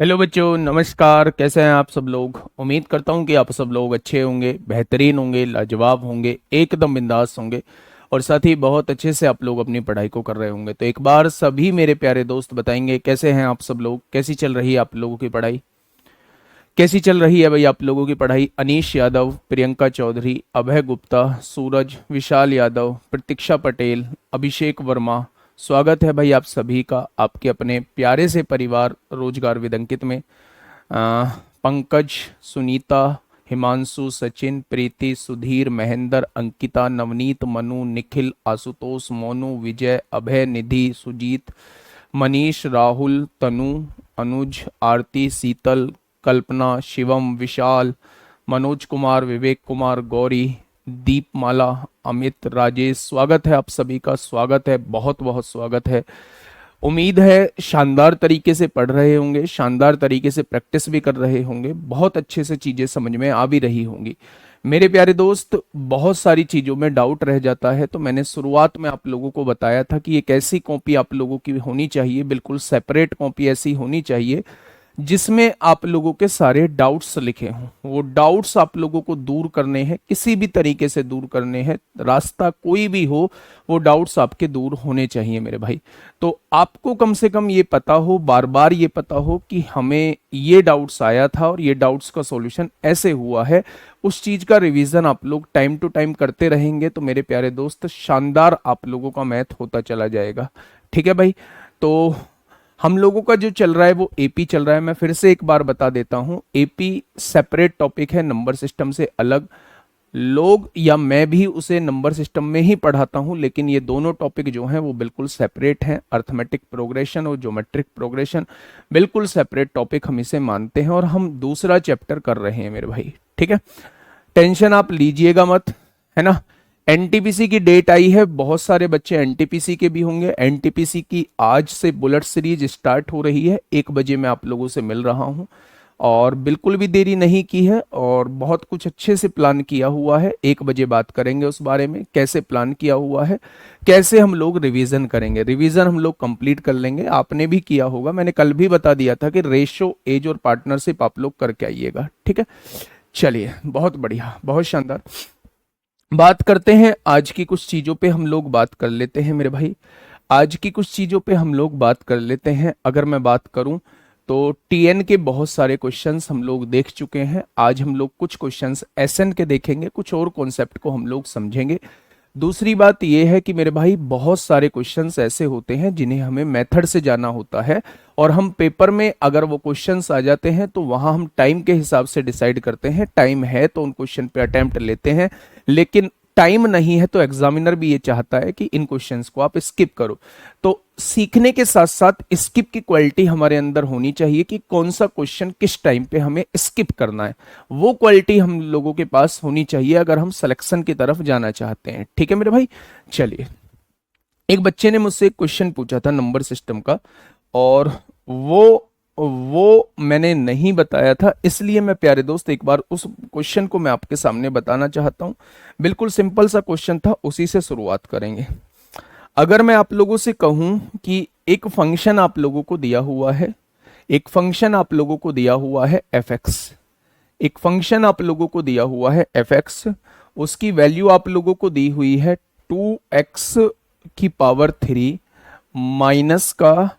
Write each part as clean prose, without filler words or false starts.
Hello बच्चों, नमस्कार। कैसे हैं आप सब लोग? उम्मीद करता हूं कि आप सब लोग अच्छे होंगे, बेहतरीन होंगे, लाजवाब होंगे, एकदम बिंदास होंगे और साथ ही बहुत अच्छे से आप लोग अपनी पढ़ाई को कर रहे होंगे। तो एक बार सभी मेरे प्यारे दोस्त बताएंगे कैसे हैं आप सब लोग, कैसी चल रही है आप लोगों की पढ़ाई, कैसी चल रही है भाई आप लोगों की पढ़ाई। अनीश यादव, प्रियंका चौधरी, अभय गुप्ता, सूरज, विशाल यादव, प्रतीक्षा पटेल, अभिषेक वर्मा, स्वागत है भाई आप सभी का आपके अपने प्यारे से परिवार रोजगार विदंकित में। पंकज, सुनीता, हिमांशु, सचिन, प्रीति, सुधीर, महेंद्र, अंकिता, नवनीत, मनु, निखिल, आशुतोष, मोनू, विजय, अभय, निधि, सुजीत, मनीष, राहुल, तनु, अनुज, आरती, शीतल, कल्पना, शिवम, विशाल, मनोज कुमार, विवेक कुमार, गौरी, दीपमाला, अमित, राजेश, स्वागत है आप सभी का, स्वागत है, बहुत बहुत स्वागत है। उम्मीद है शानदार तरीके से पढ़ रहे होंगे, शानदार तरीके से प्रैक्टिस भी कर रहे होंगे, बहुत अच्छे से चीजें समझ में आ भी रही होंगी। मेरे प्यारे दोस्त, बहुत सारी चीजों में डाउट रह जाता है, तो मैंने शुरुआत में आप लोगों को बताया था कि एक ऐसी कॉपी आप लोगों की होनी चाहिए, बिल्कुल सेपरेट कॉपी ऐसी होनी चाहिए जिसमें आप लोगों के सारे डाउट्स लिखे हों। वो डाउट्स आप लोगों को दूर करने हैं, किसी भी तरीके से दूर करने हैं, रास्ता कोई भी हो, वो डाउट्स आपके दूर होने चाहिए मेरे भाई। तो आपको कम से कम ये पता हो, बार बार ये पता हो कि हमें ये डाउट्स आया था और ये डाउट्स का सॉल्यूशन ऐसे हुआ है। उस चीज का रिवीजन आप लोग टाइम टू टाइम करते रहेंगे तो मेरे प्यारे दोस्त शानदार आप लोगों का मैथ होता चला जाएगा। ठीक है भाई। तो हम लोगों का जो चल रहा है वो एपी चल रहा है। मैं फिर से एक बार बता देता हूं, एपी सेपरेट टॉपिक है, नंबर सिस्टम से अलग। लोग या मैं भी उसे नंबर सिस्टम में ही पढ़ाता हूं, लेकिन ये दोनों टॉपिक जो हैं वो बिल्कुल सेपरेट हैं। अर्थमेटिक प्रोग्रेशन और ज्योमेट्रिक प्रोग्रेशन बिल्कुल सेपरेट टॉपिक हम इसे मानते हैं और हम दूसरा चैप्टर कर रहे हैं मेरे भाई। ठीक है, टेंशन आप लीजिएगा मत, है ना। एनटीपीसी की डेट आई है, बहुत सारे बच्चे एनटीपीसी के भी होंगे। एनटीपीसी की आज से बुलेट सीरीज स्टार्ट हो रही है, 1 बजे मैं आप लोगों से मिल रहा हूं और बिल्कुल भी देरी नहीं की है और बहुत कुछ अच्छे से प्लान किया हुआ है। 1 बजे बात करेंगे उस बारे में, कैसे प्लान किया हुआ है, कैसे हम लोग रिवीजन करेंगे। रिवीजन हम लोग कंप्लीट कर लेंगे, आपने भी किया होगा, मैंने कल भी बता दिया था कि रेशो, एज और पार्टनरशिप आप लोग करके आइएगा। ठीक है, चलिए, बहुत बढ़िया, बहुत शानदार। बात करते हैं आज की कुछ चीजों पे, हम लोग बात कर लेते हैं मेरे भाई। आज की कुछ चीजों पे हम लोग बात कर लेते हैं। अगर मैं बात करूं तो टीएन के बहुत सारे क्वेश्चंस हम लोग देख चुके हैं। आज हम लोग कुछ क्वेश्चंस एसएन के देखेंगे, कुछ और कॉन्सेप्ट को हम लोग समझेंगे। दूसरी बात यह है कि मेरे भाई बहुत सारे क्वेश्चंस ऐसे होते हैं जिन्हें हमें मेथड से जाना होता है और हम पेपर में अगर वो क्वेश्चंस आ जाते हैं तो वहां हम टाइम के हिसाब से डिसाइड करते हैं। टाइम है तो उन क्वेश्चन पे अटेम्प्ट लेते हैं, लेकिन टाइम नहीं है तो एग्जामिनर भी ये चाहता है कि इन क्वेश्चंस को आप स्किप करो। तो सीखने के साथ साथ स्किप की क्वालिटी हमारे अंदर होनी चाहिए कि कौन सा क्वेश्चन किस टाइम पे हमें स्किप करना है, वो क्वालिटी हम लोगों के पास होनी चाहिए अगर हम सिलेक्शन की तरफ जाना चाहते हैं। ठीक है मेरे भाई, चलिए। एक बच्चे ने मुझसे एक क्वेश्चन पूछा था नंबर सिस्टम का और वो मैंने नहीं बताया था, इसलिए मैं प्यारे दोस्त एक बार उस क्वेश्चन को मैं आपके सामने बताना चाहता हूं। बिल्कुल सिंपल सा क्वेश्चन था, उसी से शुरुआत करेंगे। अगर मैं आप लोगों से कहूं कि एक फंक्शन आप लोगों को दिया हुआ है, एक फंक्शन आप लोगों को दिया हुआ है एफ एक्स, एक फंक्शन आप लोगों को दिया हुआ है एफ एक्स, उसकी वैल्यू आप लोगों को दी हुई है 2x⁻³ माइनस का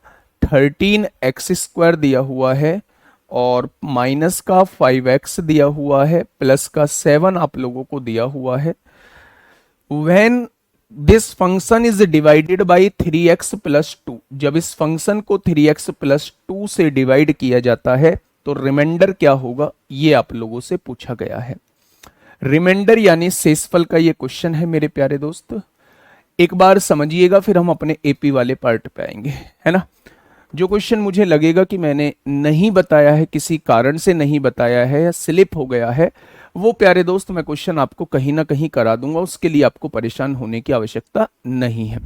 13x² दिया हुआ है और माइनस का 5x दिया हुआ है, प्लस का 7 आप लोगों को दिया हुआ है। When this function is divided by 3x+2, जब इस फंक्शन को 3x+2 से डिवाइड किया जाता है तो रिमाइंडर क्या होगा, ये आप लोगों से पूछा गया है। रिमाइंडर यानी शेषफल का ये क्वेश्चन है मेरे प्यारे दोस्त। एक बार समझिएगा फिर हम अपने एपी वाले पार्ट पे आएंगे, है ना। जो क्वेश्चन मुझे लगेगा कि मैंने नहीं बताया है, किसी कारण से नहीं बताया है या स्लिप हो गया है, वो प्यारे दोस्त मैं क्वेश्चन आपको कहीं ना कहीं करा दूंगा, उसके लिए आपको परेशान होने की आवश्यकता नहीं है।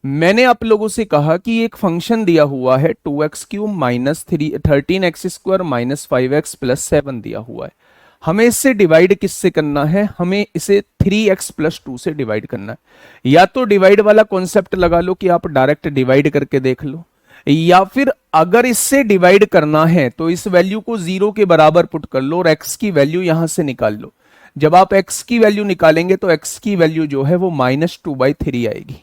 मैंने आप लोगों से कहा कि एक फंक्शन दिया हुआ है 2x³ minus 13x² minus 5x plus 7 दिया हुआ है। हमें इससे डिवाइड किससे करना है, हमें इसे 3x+2 से डिवाइड करना है। या तो डिवाइड वाला कॉन्सेप्ट लगा लो कि आप डायरेक्ट डिवाइड करके देख लो, या फिर अगर इससे डिवाइड करना है तो इस वैल्यू को 0 के बराबर पुट कर लो और x की वैल्यू यहां से निकाल लो। जब आप x की वैल्यू निकालेंगे तो x की वैल्यू जो है वो -2/3 आएगी।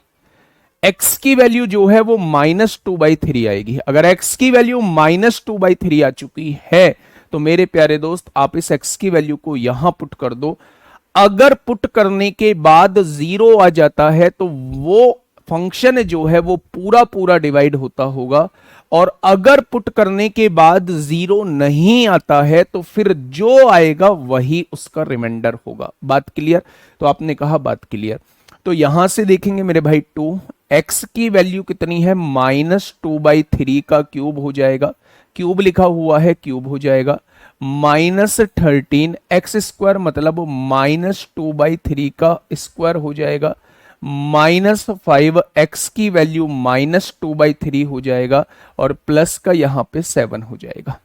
x की वैल्यू जो है वो -2/3 आएगी। अगर x की वैल्यू -2/3 आ चुकी है तो मेरे प्यारे दोस्त आप इस x की वैल्यू को यहां पुट कर दो। अगर पुट करने के बाद 0 आ जाता है तो वो फंक्शन जो है वो पूरा पूरा डिवाइड होता होगा, और अगर पुट करने के बाद 0 नहीं आता है तो फिर जो आएगा वही उसका रिमाइंडर होगा। बात क्लियर? तो आपने कहा बात क्लियर। तो यहां से देखेंगे मेरे भाई 2, x की वैल्यू कितनी है, -2/3 का क्यूब हो जाएगा, क्यूब लिखा हुआ है क्यूब हो जाएगा, -13 एक्स स्क्वायर मतलब -2/3 का स्क्वायर हो जाएगा, -5 एक्स की वैल्यू -2/3 हो जाएगा और प्लस का यहां पे 7 हो जाएगा।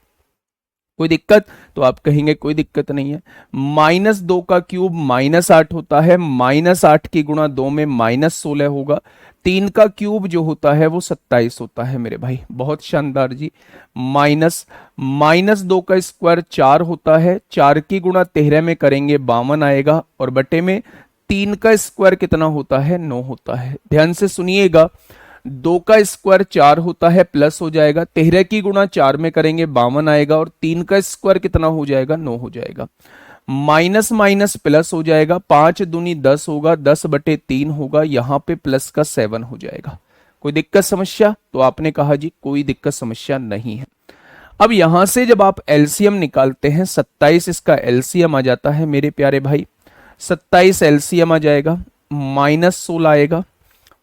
कोई दिक्कत? तो आप कहेंगे कोई दिक्कत नहीं है। -2 का क्यूब -8 होता है, -8 की गुणा 2 में -16 होगा। 3 का क्यूब जो होता है वो 27 होता है मेरे भाई, बहुत शानदार जी। -2 का स्क्वायर 4 होता है, 4 की गुणा 13 में करेंगे 52 आएगा, और बटे में 3 का स्क्वायर कितना होता है, 9 होता है। ध्यान से सुनिएगा, 2 का स्क्वायर 4 होता है, प्लस हो जाएगा, 13 की गुणा 4 में करेंगे 52 आएगा, और 3 का स्क्वायर कितना हो जाएगा, 9 हो जाएगा। माइनस माइनस प्लस हो जाएगा, 5 दूनी 10 होगा, 10/3 होगा, यहां पे प्लस का 7 हो जाएगा। कोई दिक्कत समस्या? तो आपने कहा जी कोई दिक्कत समस्या नहीं है। अब यहां से जब आप एलसीएम निकालते हैं, 27 इसका एलसीएम आ जाता है मेरे प्यारे भाई, 27 एलसीएम आ जाएगा, -16 आएगा,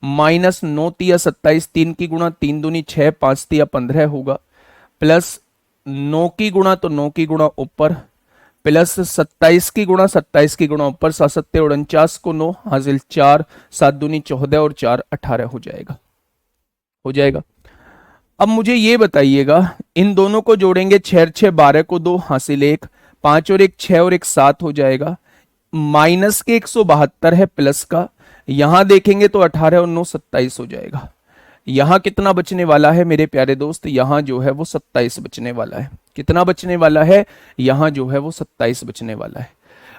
-9 तिया 27, 3 की गुणा 3 दूनी 6, 5 तिया 15 होगा, प्लस 9 की गुणा तो 9 की गुणा ऊपर, प्लस 27 की गुणा 27 की गुणा ऊपर, 7 7 49 को 9 हासिल 4, 7 दूनी 14 और 4 18 हो जाएगा, हो जाएगा। अब मुझे ये बताइएगा, इन दोनों को जोड़ेंगे, 6 6 12 को 2 हासिल 1, 5 और 1 6 और 1 7 हो जाएगा, माइनस के 172 है प्लस का, यहां देखेंगे तो 18 और 9 27 हो जाएगा। यहां कितना बचने वाला है मेरे प्यारे दोस्त, यहां जो है वो 27 बचने वाला है। कितना बचने वाला है? यहां जो है वो 27 बचने वाला है।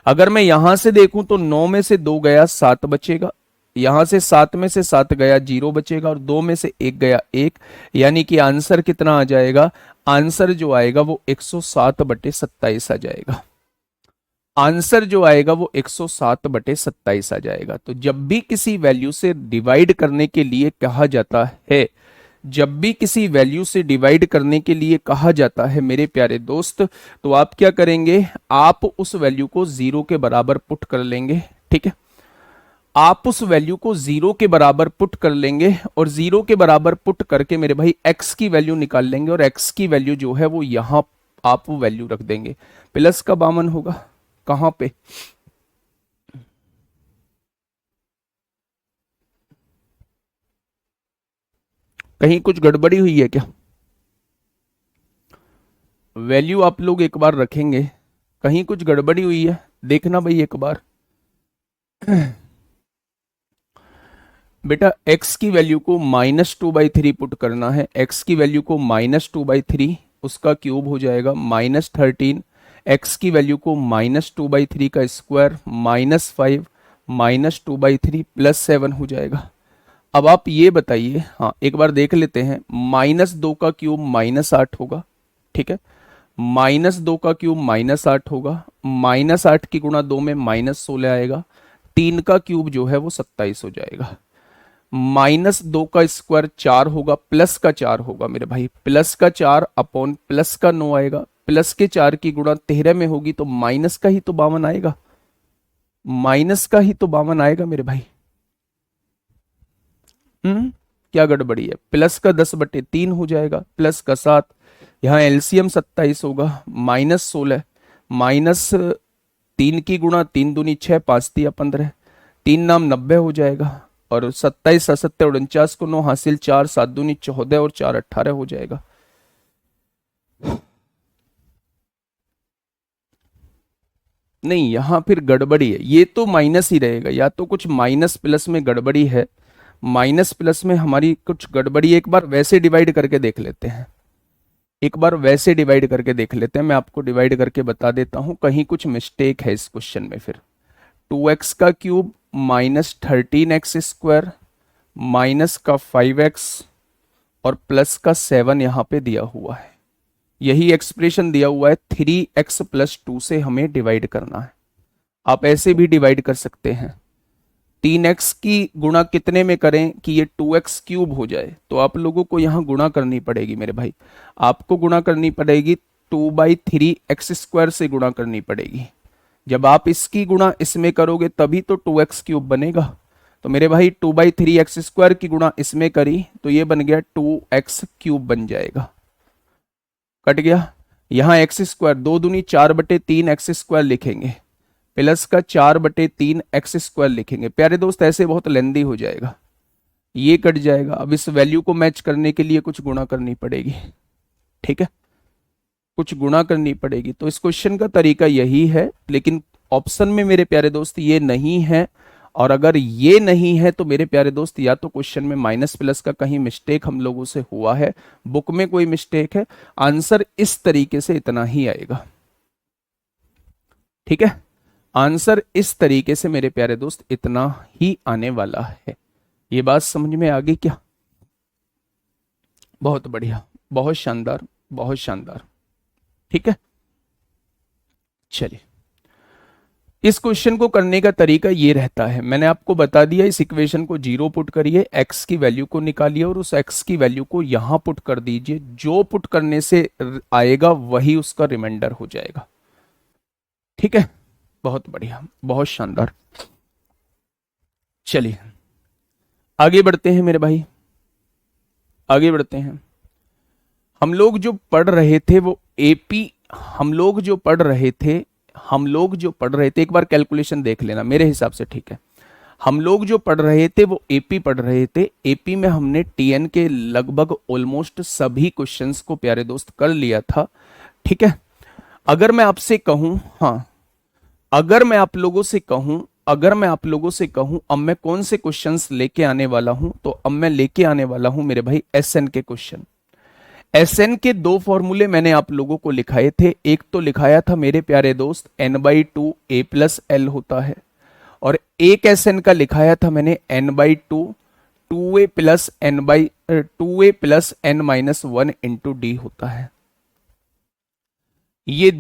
अगर मैं यहां से देखूं तो 9 में से 2 गया 7 बचेगा, यहां से 7 में से 7 गया 0 बचेगा, और 2 में से 1 गया 1, यानी कि आंसर कितना आ जाएगा, आंसर जो आएगा वो 107/27 आ जाएगा। आंसर जो आएगा वो 107/27 आ जाएगा। तो जब भी किसी वैल्यू से डिवाइड करने के लिए कहा जाता है, जब भी किसी वैल्यू से डिवाइड करने के लिए कहा जाता है मेरे प्यारे दोस्त, तो आप क्या करेंगे, आप उस वैल्यू को 0 के बराबर पुट कर लेंगे। ठीक है, आप उस वैल्यू को 0 के बराबर पुट कर लेंगे, और 0 के बराबर पुट करके मेरे भाई x की वैल्यू निकाल लेंगे, और x की वैल्यू जो है वो यहां आप वो वैल्यू रख देंगे। प्लस का 52 होगा, कहां पे, कहीं कुछ गड़बड़ी हुई है क्या? वैल्यू आप लोग एक बार रखेंगे, कहीं कुछ गड़बड़ी हुई है, देखना भाई एक बार। बेटा x की वैल्यू को -2/3 पुट करना है, x की वैल्यू को -2/3, उसका क्यूब हो जाएगा -13, x की वैल्यू को -2/3 का स्क्वायर, -5 -2/3 +7 हो जाएगा। अब आप ये बताइए, हाँ एक बार देख लेते हैं, -2 का क्यूब -8 होगा, ठीक है, -2 का क्यूब -8 होगा, -8 की गुणा 2 में -16 आएगा, 3 का क्यूब जो है वो 27 हो जाएगा, -2 का स्क्वायर 4 होगा, प्लस का 4 होगा मेरे भाई, प्लस का 4 अपॉन प्लस का 9 आएगा, प्लस के 4 की गुणा 13 में होगी तो माइनस का ही तो 52 आएगा, माइनस का ही तो 52 आएगा मेरे भाई। क्या गड़बड़ी है, प्लस का 10/3 हो जाएगा, प्लस का 7, यहाँ एलसीएम 27 होगा, -16 माइनस 3 की गुणा 3 दूनी 6, 5 तिया 15, 3 नाम 90 हो जाएगा, और 27 7 49 को 9 हासिल 4, 7 दूनी 14 और 4 18 हो जाएगा। नहीं, यहां फिर गड़बड़ी है, ये तो माइनस ही रहेगा, या तो कुछ माइनस प्लस में गड़बड़ी है, माइनस प्लस में हमारी कुछ गड़बड़ी, एक बार वैसे डिवाइड करके देख लेते हैं, एक बार वैसे डिवाइड करके देख लेते हैं, मैं आपको डिवाइड करके बता देता हूं, कहीं कुछ मिस्टेक है इस क्वेश्चन में। फिर 2x का क्यूब माइनस 13x² माइनस का 5x और प्लस का 7 यहां पे दिया हुआ है, यही एक्सप्रेशन दिया हुआ है, 3x + 2 से हमें डिवाइड करना है। आप ऐसे भी डिवाइड कर सकते हैं, 3x की गुणा कितने में करें कि ये 2x³ हो जाए, तो आप लोगों को यहां गुणा करनी पड़ेगी मेरे भाई, आपको गुणा करनी पड़ेगी 2/3x² से गुणा करनी पड़ेगी। जब आप इसकी गुणा इसमें करोगे तभी तो 2x³ बनेगा। तो मेरे भाई 2/3x² की गुणा इसमें करी तो ये बन गया 2x³ बन जाएगा, कट गया। यहां x², 2 दूनी 4/3 x² लिखेंगे, प्लस का 4/3 x² लिखेंगे। प्यारे दोस्त ऐसे बहुत लेंदी हो जाएगा, ये कट जाएगा। अब इस वैल्यू को मैच करने के लिए कुछ गुणा करनी पड़ेगी, ठीक है, कुछ गुणा करनी पड़ेगी। तो इस क्वेश्चन का तरीका यही है, लेकिन ऑप्शन में मेरे प्यारे दोस्त ये नहीं है, और अगर ये नहीं है तो मेरे प्यारे दोस्त या तो क्वेश्चन में माइनस प्लस का कहीं मिस्टेक हम लोगों से हुआ है, बुक में कोई मिस्टेक है। आंसर इस तरीके से इतना ही आएगा, ठीक है, आंसर इस तरीके से मेरे प्यारे दोस्त इतना ही आने वाला है। ये बात समझ में आ गई क्या? बहुत बढ़िया, बहुत शानदार, बहुत शानदार, ठीक है। चलिए, इस क्वेश्चन को करने का तरीका ये रहता है, मैंने आपको बता दिया, इस इक्वेशन को 0 पुट करिए, x की वैल्यू को निकालिए और उस x की वैल्यू को यहां पुट कर दीजिए, जो पुट करने से आएगा वही उसका रिमाइंडर हो जाएगा, ठीक है। बहुत बढ़िया, बहुत शानदार। चलिए आगे बढ़ते हैं मेरे भाई, आगे बढ़ते हैं। हम लोग जो पढ़ रहे थे वो एपी, हम लोग जो पढ़ रहे थे एक बार कैलकुलेशन देख लेना, मेरे हिसाब से ठीक है। हम लोग जो पढ़ रहे थे वो एपी पढ़ रहे थे। एपी में हमने टीएन के लगभग ऑलमोस्ट सभी क्वेश्चंस को प्यारे दोस्त कर लिया था, ठीक है। अगर मैं आपसे कहूं, हाँ, अगर मैं आप लोगों से कहूं अब मैं कौन से क्वेश्चंस लेके आने वाला हूं, तो अब मैं लेके आने वाला हूं मेरे भाई एसएन के क्वेश्चन। एसएन के 2 फॉर्मूले मैंने आप लोगों को लिखाए थे, एक तो लिखाया था मेरे प्यारे दोस्त n/2 a + l होता है, और एक एसएन का लिखाया था मैंने n/2 2a + n-1 into D होता है। ये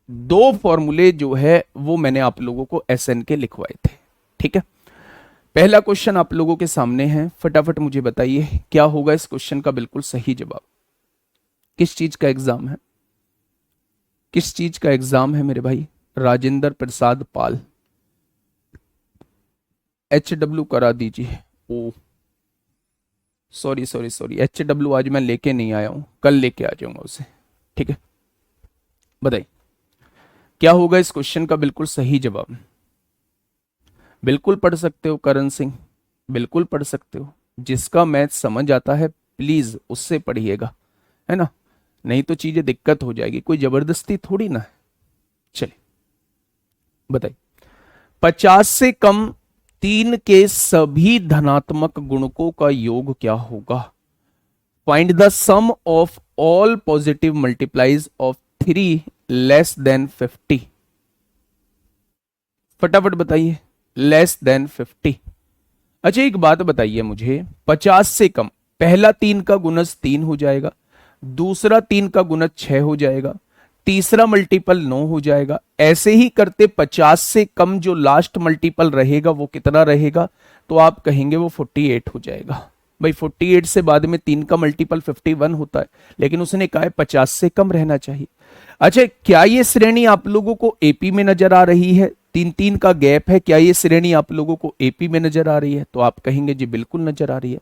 दो फॉर्मूले जो है वो मैंने आप लोगों को एसएन के लिखवाए थे, ठीक है। पहला क्वेश्चन आप लोगों के सामने है, फटाफट मुझे बताइए क्या होगा इस क्वेश्चन का बिल्कुल सही जवाब। किस चीज का एग्जाम है, किस चीज का एग्जाम है मेरे भाई? राजेंद्र प्रसाद पाल, HW करा दीजिए। ओ सॉरी, HW आज मैं लेके नहीं आया हूं, कल लेके आ जाऊंगा उसे, ठीक है। बताइए क्या होगा इस क्वेश्चन का बिल्कुल सही जवाब। बिल्कुल पढ़ सकते हो करण सिंह, बिल्कुल पढ़ सकते हो, जिसका मैथ समझ आता है प्लीज उससे पढ़िएगा, है ना, नहीं तो चीजें दिक्कत हो जाएगी, कोई जबरदस्ती थोड़ी ना है। चलिए बताइए, 50 से कम 3 के सभी धनात्मक गुणकों का योग क्या होगा? Find the sum of all positive multiples of 3 less than 50। फटाफट बताइए, लेस देन 50। अच्छा एक बात बताइए मुझे, 50 से कम, पहला 3 का गुणज 3 हो जाएगा, दूसरा 3 का गुणज 6 हो जाएगा, तीसरा मल्टीपल 9 हो जाएगा, ऐसे ही करते 50 से कम जो लास्ट मल्टीपल रहेगा वो कितना रहेगा? तो आप कहेंगे वो 48 हो जाएगा। भाई 48 से बाद में 3 का मल्टीपल 51 होता है, लेकिन उसने कहा है 50 से कम रहना चाहिए। अच्छा क्या ये श्रेणी आप लोगों को एपी में नजर आ रही है? 3-3 का गैप है, क्या ये श्रेणी आप लोगों को एपी में नजर आ रही है? तो आप कहेंगे जी बिल्कुल नजर आ रही है।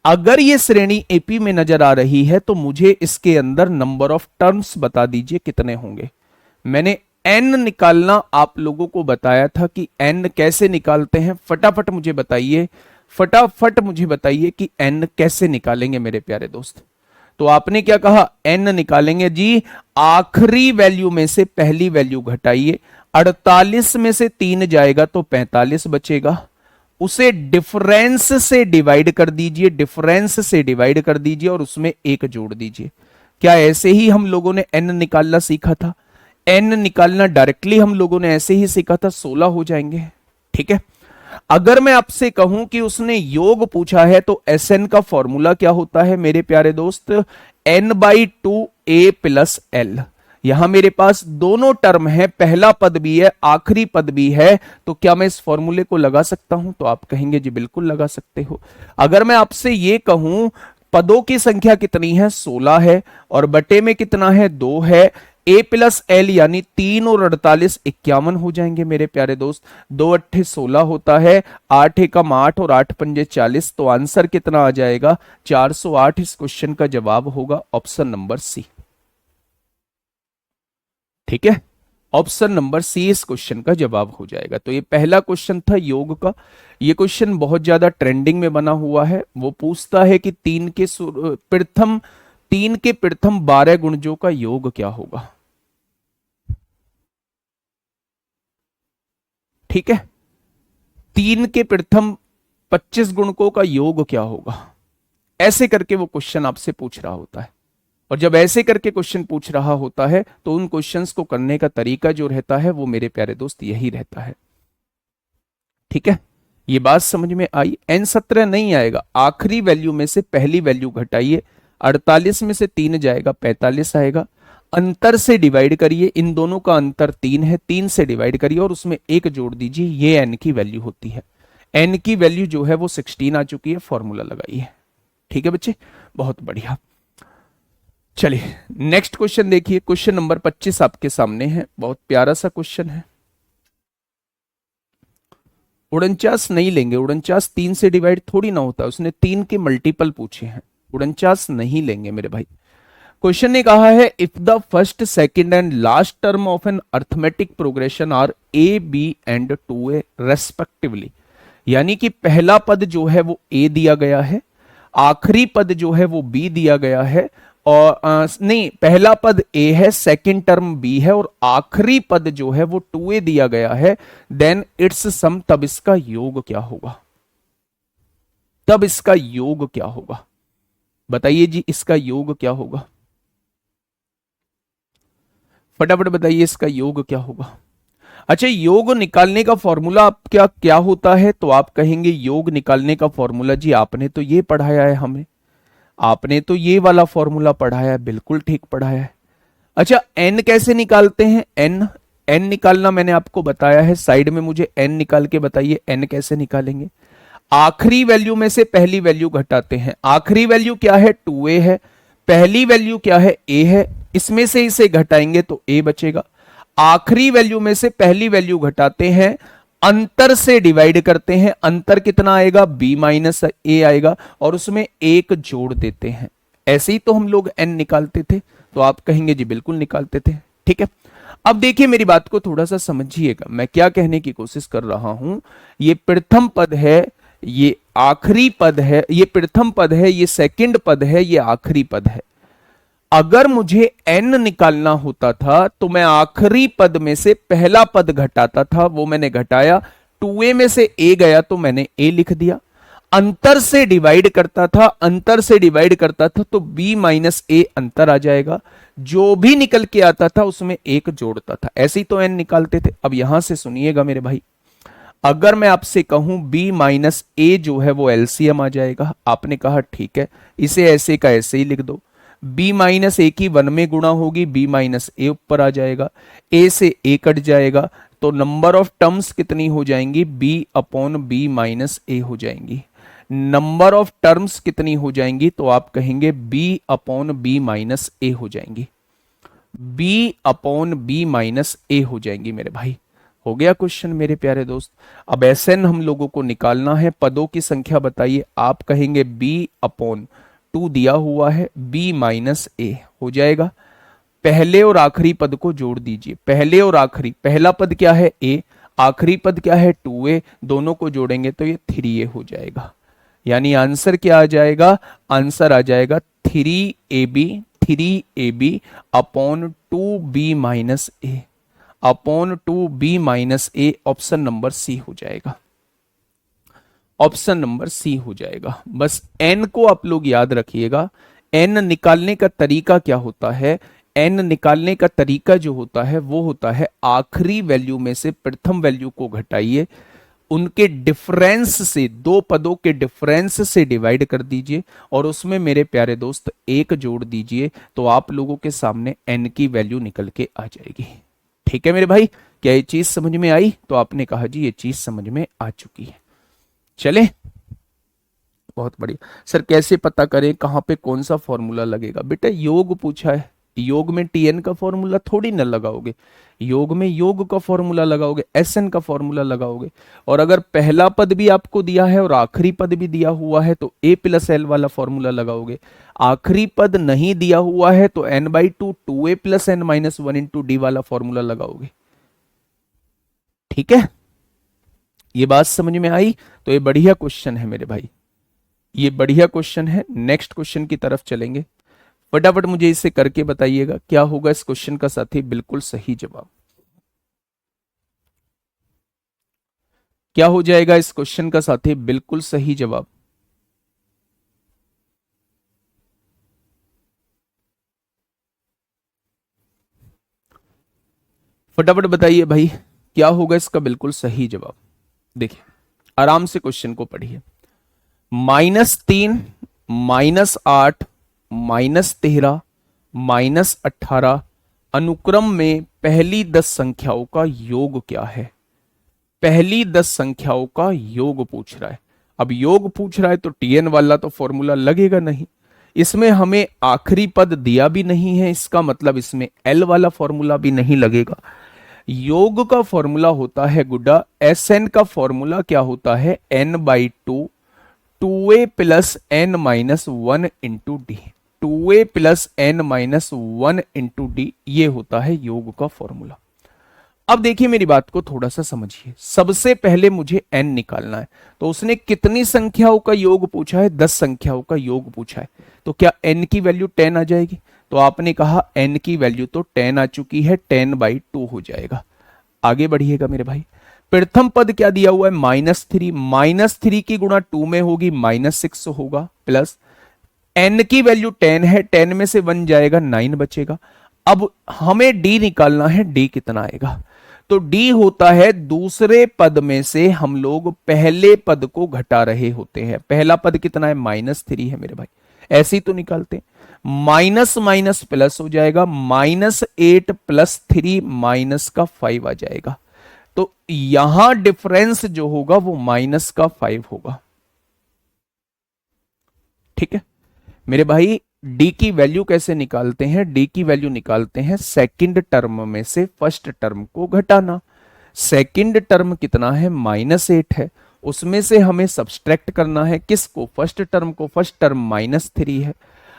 अगर ये श्रेणी एपी में नजर आ रही है तो मुझे इसके अंदर नंबर ऑफ टर्म्स बता दीजिए कितने होंगे। मैंने एन निकालना आप लोगों को बताया था कि एन कैसे निकालते हैं, फटाफट मुझे बताइए, फटाफट मुझे बताइए कि एन कैसे निकालेंगे मेरे प्यारे दोस्त। तो आपने क्या कहा? एन निकालेंगे जी, आखिरी वैल्यू में से पहली वैल्यू घटाइए, 48 में से 3 जाएगा तो 45 बचेगा, उसे डिफरेंस से डिवाइड कर दीजिए, डिफरेंस से डिवाइड कर दीजिए और उसमें एक जोड़ दीजिए। क्या ऐसे ही हम लोगों ने n निकालना सीखा था? n निकालना डायरेक्टली हम लोगों ने ऐसे ही सीखा था, 16 हो जाएंगे। ठीक है, अगर मैं आपसे कहूं कि उसने योग पूछा है तो Sn का फॉर्मूला क्या होता है मेरे प्यारे दोस्त? n/2a plus l। यहां मेरे पास दोनों टर्म है, पहला पद भी है, आखिरी पद भी है, तो क्या मैं इस फॉर्मूले को लगा सकता हूं? तो आप कहेंगे जी बिल्कुल लगा सकते हो। अगर मैं आपसे ये कहूं पदों की संख्या कितनी है? 16 है, और बटे में कितना है? 2 है। a प्लस एल यानी 3 और 48 51 हो जाएंगे मेरे प्यारे दोस्त। 2 अट्ठे 16 होता है, 8 एकम 8 और 8 पंजे 40, तो आंसर कितना आ जाएगा? 408। इस क्वेश्चन का जवाब होगा ऑप्शन नंबर सी। ठीक है, ऑप्शन नंबर सी इस क्वेश्चन का जवाब हो जाएगा। तो ये पहला क्वेश्चन था योग का। ये क्वेश्चन बहुत ज्यादा ट्रेंडिंग में बना हुआ है। वो पूछता है कि तीन के प्रथम 12 गुणजों का योग क्या होगा। ठीक है, 3 के प्रथम 25 गुणकों का योग क्या होगा, ऐसे करके वो क्वेश्चन आपसे पूछ रहा होता है। और जब ऐसे करके क्वेश्चन पूछ रहा होता है तो उन क्वेश्चंस को करने का तरीका जो रहता है वो मेरे प्यारे दोस्त यही रहता है। ठीक है, ये बात समझ में आई? n17 नहीं आएगा, आखिरी वैल्यू में से पहली वैल्यू घटाइए, 48 में से 3 जाएगा, 45 आएगा। अंतर से डिवाइड करिए, इन दोनों का अंतर 3 है, 3 से डिवाइड करिए और उसमें एक जोड़ दीजिए, ये n की वैल्यू होती है। n की वैल्यू जो है वो 16 आ चुकी है, फॉर्मूला लगाइए। ठीक है बच्चे, बहुत बढ़िया। चलिए नेक्स्ट क्वेश्चन देखिए, क्वेश्चन नंबर 25 आपके सामने है, बहुत प्यारा सा क्वेश्चन है। 49 नहीं लेंगे, 49 3 से डिवाइड थोड़ी ना होता, उसने 3 के मल्टीपल पूछे हैं, 49 नहीं लेंगे मेरे भाई। क्वेश्चन ने कहा है if the first second and last term of an arithmetic progression are A B and 2a respectively, यानी कि पहला पद जो है वो a दिया गया है, आखिरी पद जो है वो b दिया गया है, और नहीं, पहला पद a है, सेकंड टर्म b है और आखिरी पद जो है वो 2a दिया गया है, देन इट्स सम, तब इसका योग क्या होगा? तब इसका योग क्या होगा? बताइए जी, इसका योग क्या होगा? फटाफट बताइए, इसका योग क्या होगा? अच्छा, योग निकालने का फॉर्मूला आप क्या क्या होता है? तो आप कहेंगे योग निकालने का फॉर्मूला, जी आपने तो ये पढ़ाया है हमें, आपने तो ये वाला फॉर्मूला पढ़ाया है, बिल्कुल ठीक पढ़ाया है। अच्छा, एन कैसे निकालते हैं? एन निकालना मैंने आपको बताया है, साइड में मुझे एन निकाल के बताइए, एन कैसे निकालेंगे? आखिरी वैल्यू में से पहली वैल्यू घटाते हैं। आखिरी वैल्यू क्या है? 2a है। पहली वैल्यू क्या है? a है। इसमें से इसे घटाएंगे तो a बचेगा। आखिरी वैल्यू में से पहली वैल्यू घटाते हैं, अंतर से डिवाइड करते हैं, अंतर कितना आएगा? b माइनस ए आएगा, और उसमें एक जोड़ देते हैं। ऐसे ही तो हम लोग n निकालते थे, तो आप कहेंगे जी बिल्कुल निकालते थे। ठीक है, अब देखिए मेरी बात को थोड़ा सा समझिएगा, मैं क्या कहने की कोशिश कर रहा हूं। ये प्रथम पद है, ये आखिरी पद है, ये प्रथम पद है, ये सेकंड पद है, ये आखिरी पद है। अगर मुझे n निकालना होता था तो मैं आखिरी पद में से पहला पद घटाता था, वो मैंने घटाया, 2a में से a गया तो मैंने a लिख दिया। अंतर से डिवाइड करता था, अंतर से डिवाइड करता था तो b माइनस ए अंतर आ जाएगा, जो भी निकल के आता था उसमें एक जोड़ता था। ऐसे ही तो n निकालते थे। अब यहां से सुनिएगा मेरे भाई, अगर मैं आपसे कहूं b माइनस ए जो है वो एलसीएम आ जाएगा, आपने कहा ठीक है, इसे ऐसे का ऐसे ही लिख दो। b माइनस ए की 1 में गुणा होगी, b माइनस ए ऊपर आ जाएगा, a से a कट जाएगा, तो नंबर ऑफ टर्म्स कितनी हो जाएंगी? b अपॉन b माइनस ए हो जाएंगी। नंबर ऑफ टर्म्स कितनी हो जाएंगी? तो आप कहेंगे b अपॉन b माइनस ए हो जाएंगी, b अपॉन b माइनस ए हो जाएंगी मेरे भाई। हो गया क्वेश्चन मेरे प्यारे दोस्त। अब Sn हम लोगों को निकालना है, पदों की संख्या बताइए, आप कहेंगे b अपॉन 2 दिया हुआ है, b माइनस ए हो जाएगा। पहले और आखिरी पद को जोड़ दीजिए, पहले और आखिरी, पहला पद क्या है? a, आखिरी पद क्या है? 2a, दोनों को जोड़ेंगे तो ये 3a हो जाएगा। यानी आंसर क्या आ जाएगा? आंसर आ जाएगा 3ab अपॉन 2b माइनस ए, अपॉन 2b माइनस ए, ऑप्शन नंबर सी हो जाएगा। ऑप्शन नंबर सी हो जाएगा। बस एन को आप लोग याद रखिएगा। एन निकालने का तरीका क्या होता है? एन निकालने का तरीका जो होता है वो होता है आखिरी वैल्यू में से प्रथम वैल्यू को घटाइए, उनके डिफरेंस से, दो पदों के डिफरेंस से डिवाइड कर दीजिए और उसमें मेरे प्यारे दोस्त एक जोड़ दीजिए, तो आप लोगों के सामने एन की वैल्यू निकल के आ जाएगी। ठीक है मेरे भाई, क्या ये चीज समझ में आई? तो आपने कहा जी ये चीज समझ में आ चुकी है। चले, बहुत बढ़िया। सर कैसे पता करें कहां पे कौन सा फॉर्मूला लगेगा? बेटा योग पूछा है, योग में टीएन का फॉर्मूला थोड़ी ना लगाओगे, योग में योग का फॉर्मूला लगाओगे, एसएन का फॉर्मूला लगाओगे। और अगर पहला पद भी आपको दिया है और आखिरी पद भी दिया हुआ है तो ए प्लस एल वाला फॉर्मूला लगाओगे। आखिरी पद नहीं दिया हुआ है तो N by two A plus N minus one into D वाला फॉर्मूला लगाओगे। ठीक है, ये बात समझ में आई? तो ये बढ़िया क्वेश्चन है मेरे भाई, ये बढ़िया क्वेश्चन है। नेक्स्ट क्वेश्चन की तरफ चलेंगे। फटाफट मुझे इसे करके बताइएगा क्या होगा इस क्वेश्चन का साथी बिल्कुल सही जवाब। क्या हो जाएगा इस क्वेश्चन का साथी बिल्कुल सही जवाब? फटाफट बताइए भाई, क्या होगा इसका बिल्कुल सही जवाब? देखिए आराम से क्वेश्चन को पढ़िए। -3, -8, -13, -18 अनुक्रम में पहली 10 संख्याओं का योग क्या है? पहली 10 संख्याओं का योग पूछ रहा है। अब योग पूछ रहा है तो टीएन वाला तो फॉर्मूला लगेगा नहीं, इसमें हमें आखिरी पद दिया भी नहीं है, इसका मतलब इसमें एल वाला फॉर्मूला भी नहीं लगेगा। योग का फॉर्मूला होता है गुड्डा, एस एन का फॉर्मूला क्या होता है? N by two A plus N minus one into D, 2a plus N minus one into D, ये होता है योग का फॉर्मूला। अब देखिए मेरी बात को थोड़ा सा समझिए, सबसे पहले मुझे n निकालना है, तो उसने कितनी संख्याओं का योग पूछा है? 10 संख्याओं का योग पूछा है, तो क्या n की वैल्यू 10 आ जाएगी? तो आपने कहा n की वैल्यू तो 10 आ चुकी है, 10/2 हो जाएगा। आगे बढ़िएगा मेरे भाई, प्रथम पद क्या दिया हुआ है? -3, -3 की गुणा 2 में होगी -6 होगा, प्लस n की वैल्यू 10 है, 10 में से 1 जाएगा, 9 बचेगा। अब हमें d निकालना है, d कितना आएगा? तो d होता है दूसरे पद में से हम लोग पहले पद को घटा रहे होते हैं। पहला पद कितना है? -3 है मेरे भाई, ऐसे ही तो निकालते हैं। माइनस माइनस प्लस हो जाएगा, -8 + 3 -5 आ जाएगा। तो यहां डिफरेंस जो होगा वो -5 होगा। ठीक है मेरे भाई, डी की वैल्यू कैसे निकालते हैं? डी की वैल्यू निकालते हैं सेकंड टर्म में से फर्स्ट टर्म को घटाना। सेकंड टर्म कितना है? -8 है, उसमें से हमें सब्सट्रैक्ट करना है किसको? फर्स्ट टर्म को। फर्स्ट टर्म -3 है,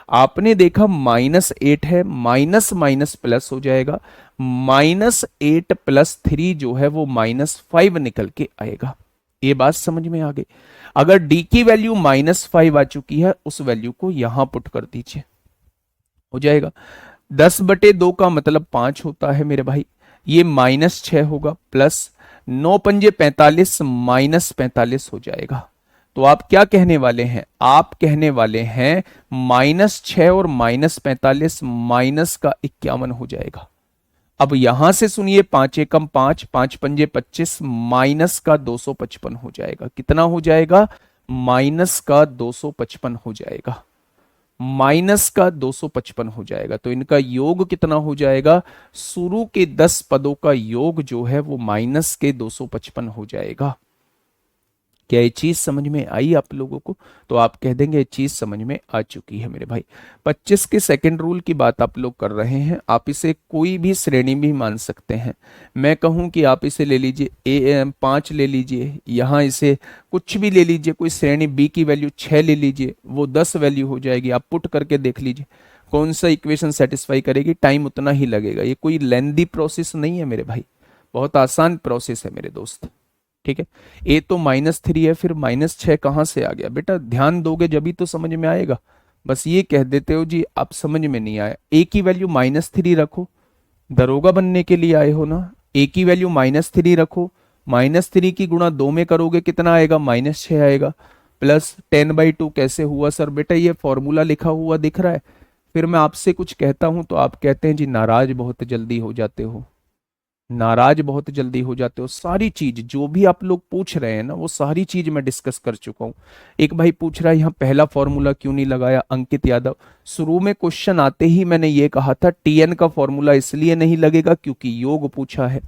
आपने देखा -8 है, माइनस माइनस प्लस हो जाएगा, -8 + 3 जो है वो -5 निकल के आएगा। ये बात समझ में आ गई? अगर d की वैल्यू -5 आ चुकी है, उस वैल्यू को यहां पुट कर दीजिए, हो जाएगा। 10/2 का मतलब 5 होता है मेरे भाई, ये -6 होगा, प्लस 9 पंजे 45 -45 हो जाएगा। तो आप क्या कहने वाले हैं? आप कहने वाले हैं -6 और -45 माइनस का 51 हो जाएगा। अब यहां से सुनिए, 5 एकम 5, 5 पंजे 25 माइनस का 255 हो जाएगा। कितना हो जाएगा? माइनस का 255 हो जाएगा, माइनस का 255 हो जाएगा। तो इनका योग कितना हो जाएगा? शुरू के 10 पदों का योग जो है वो माइनस के 255 हो जाएगा। क्या ये चीज समझ में आई आप लोगों को? तो आप कह देंगे ये चीज समझ में आ चुकी है मेरे भाई। 25 के सेकंड रूल की बात आप लोग कर रहे हैं, आप इसे कोई भी श्रेणी भी मान सकते हैं। मैं कहूं कि आप इसे ले लीजिए A5 ले लीजिए, यहाँ इसे कुछ भी ले लीजिए, कोई श्रेणी B की वैल्यू 6 ले लीजिए, वो 10 वैल्यू हो जाएगी। आप पुट करके देख लीजिए कौन सा इक्वेशन सेटिस्फाई करेगी, टाइम उतना ही लगेगा। ये कोई लेंदी प्रोसेस नहीं है मेरे भाई, बहुत आसान प्रोसेस है मेरे दोस्त। ठीक है, ए तो -3 है, फिर -6 कहां से आ गया? बेटा ध्यान दोगे जब ही तो समझ में आएगा। बस ये कह देते हो जी आप समझ में नहीं आया। ए की वैल्यू -3 रखो, दरोगा बनने के लिए आए हो ना, ए की वैल्यू -3 रखो, -3 की गुणा 2 में करोगे कितना आएगा, -6 आएगा। प्लस 10/2 कैसे हुआ सर? बेटा ये फॉर्मूला लिखा हुआ दिख रहा है। फिर मैं आपसे कुछ कहता हूं तो आप कहते हैं जी नाराज बहुत जल्दी हो जाते हो, नाराज बहुत जल्दी हो जाते हो। सारी चीज जो भी आप लोग पूछ रहे हैं ना, वो सारी चीज मैं डिस्कस कर चुका हूं। एक भाई पूछ रहा है यहाँ पहला फॉर्मूला क्यों नहीं लगाया, अंकित यादव। शुरू में क्वेश्चन आते ही मैंने ये कहा था टीएन का फॉर्मूला इसलिए नहीं लगेगा क्योंकि योग पूछा है।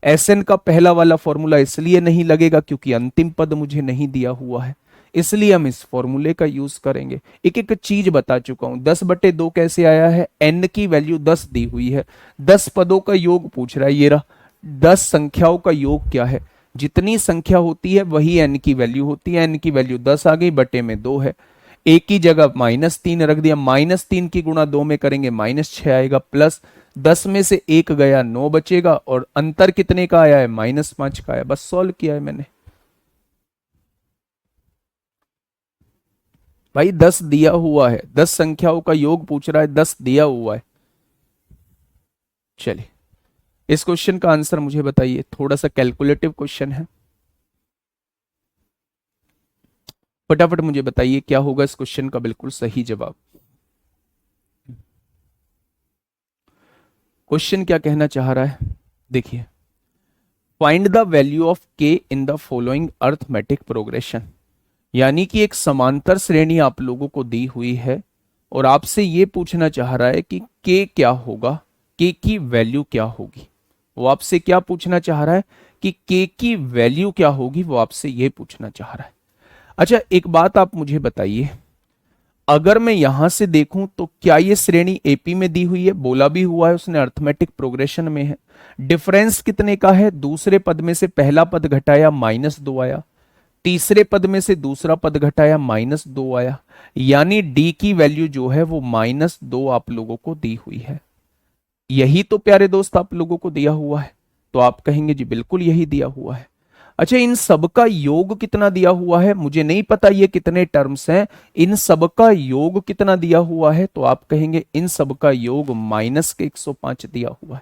एसएन का पहला वाला फॉर्मूला इसलिए नहीं लगेगा क्योंकि अंतिम पद मुझे नहीं दिया हुआ है, इसलिए हम इस फॉर्मूले का यूज करेंगे। एक एक चीज बता चुका हूं। 10/2 कैसे आया है, एन की वैल्यू 10 दी हुई है, 10 पदों का योग पूछ रहा है। ये रहा 10 संख्याओं का योग क्या है, जितनी संख्या होती है वही एन की वैल्यू होती है। एन की वैल्यू 10 आ गई, बटे में 2 है, एक की जगह -3 रख दिया, -3 की गुणा 2 में करेंगे -6 आएगा। प्लस 10 में से 1 गया, 9 बचेगा, और अंतर कितने का आया है, -5 का आया। बस सॉल्व किया है मैंने भाई। 10 दिया हुआ है, 10 संख्याओं का योग पूछ रहा है, 10 दिया हुआ है। चलिए इस क्वेश्चन का आंसर मुझे बताइए, थोड़ा सा कैलकुलेटिव क्वेश्चन है, फटाफट मुझे बताइए क्या होगा इस क्वेश्चन का बिल्कुल सही जवाब। क्वेश्चन क्या कहना चाह रहा है, देखिए, फाइंड द वैल्यू ऑफ के in the following arithmetic progression. यानी कि एक समांतर श्रेणी आप लोगों को दी हुई है और आपसे ये पूछना चाह रहा है कि के क्या होगा, के की वैल्यू क्या होगी। वो आपसे क्या पूछना चाह रहा है कि के की वैल्यू क्या होगी, वो आपसे ये पूछना चाह रहा है। अच्छा एक बात आप मुझे बताइए, अगर मैं यहां से देखूं तो क्या ये श्रेणी एपी में दी हुई है, बोला भी हुआ है उसने अर्थमेटिक प्रोग्रेशन में है। डिफरेंस कितने का है, दूसरे पद में से पहला पद घटाया -2 आया, तीसरे पद में से दूसरा पद घटाया -2 आया, यानी डी की वैल्यू जो है वो -2 आप लोगों को दी हुई है। यही तो प्यारे दोस्त आप लोगों को दिया हुआ है, तो आप कहेंगे जी बिल्कुल यही दिया हुआ है। अच्छा इन सब का योग कितना दिया हुआ है, मुझे नहीं पता ये कितने टर्म्स हैं, इन सब का योग कितना दिया हुआ है, तो आप कहेंगे इन सब का योग -105 दिया हुआ है।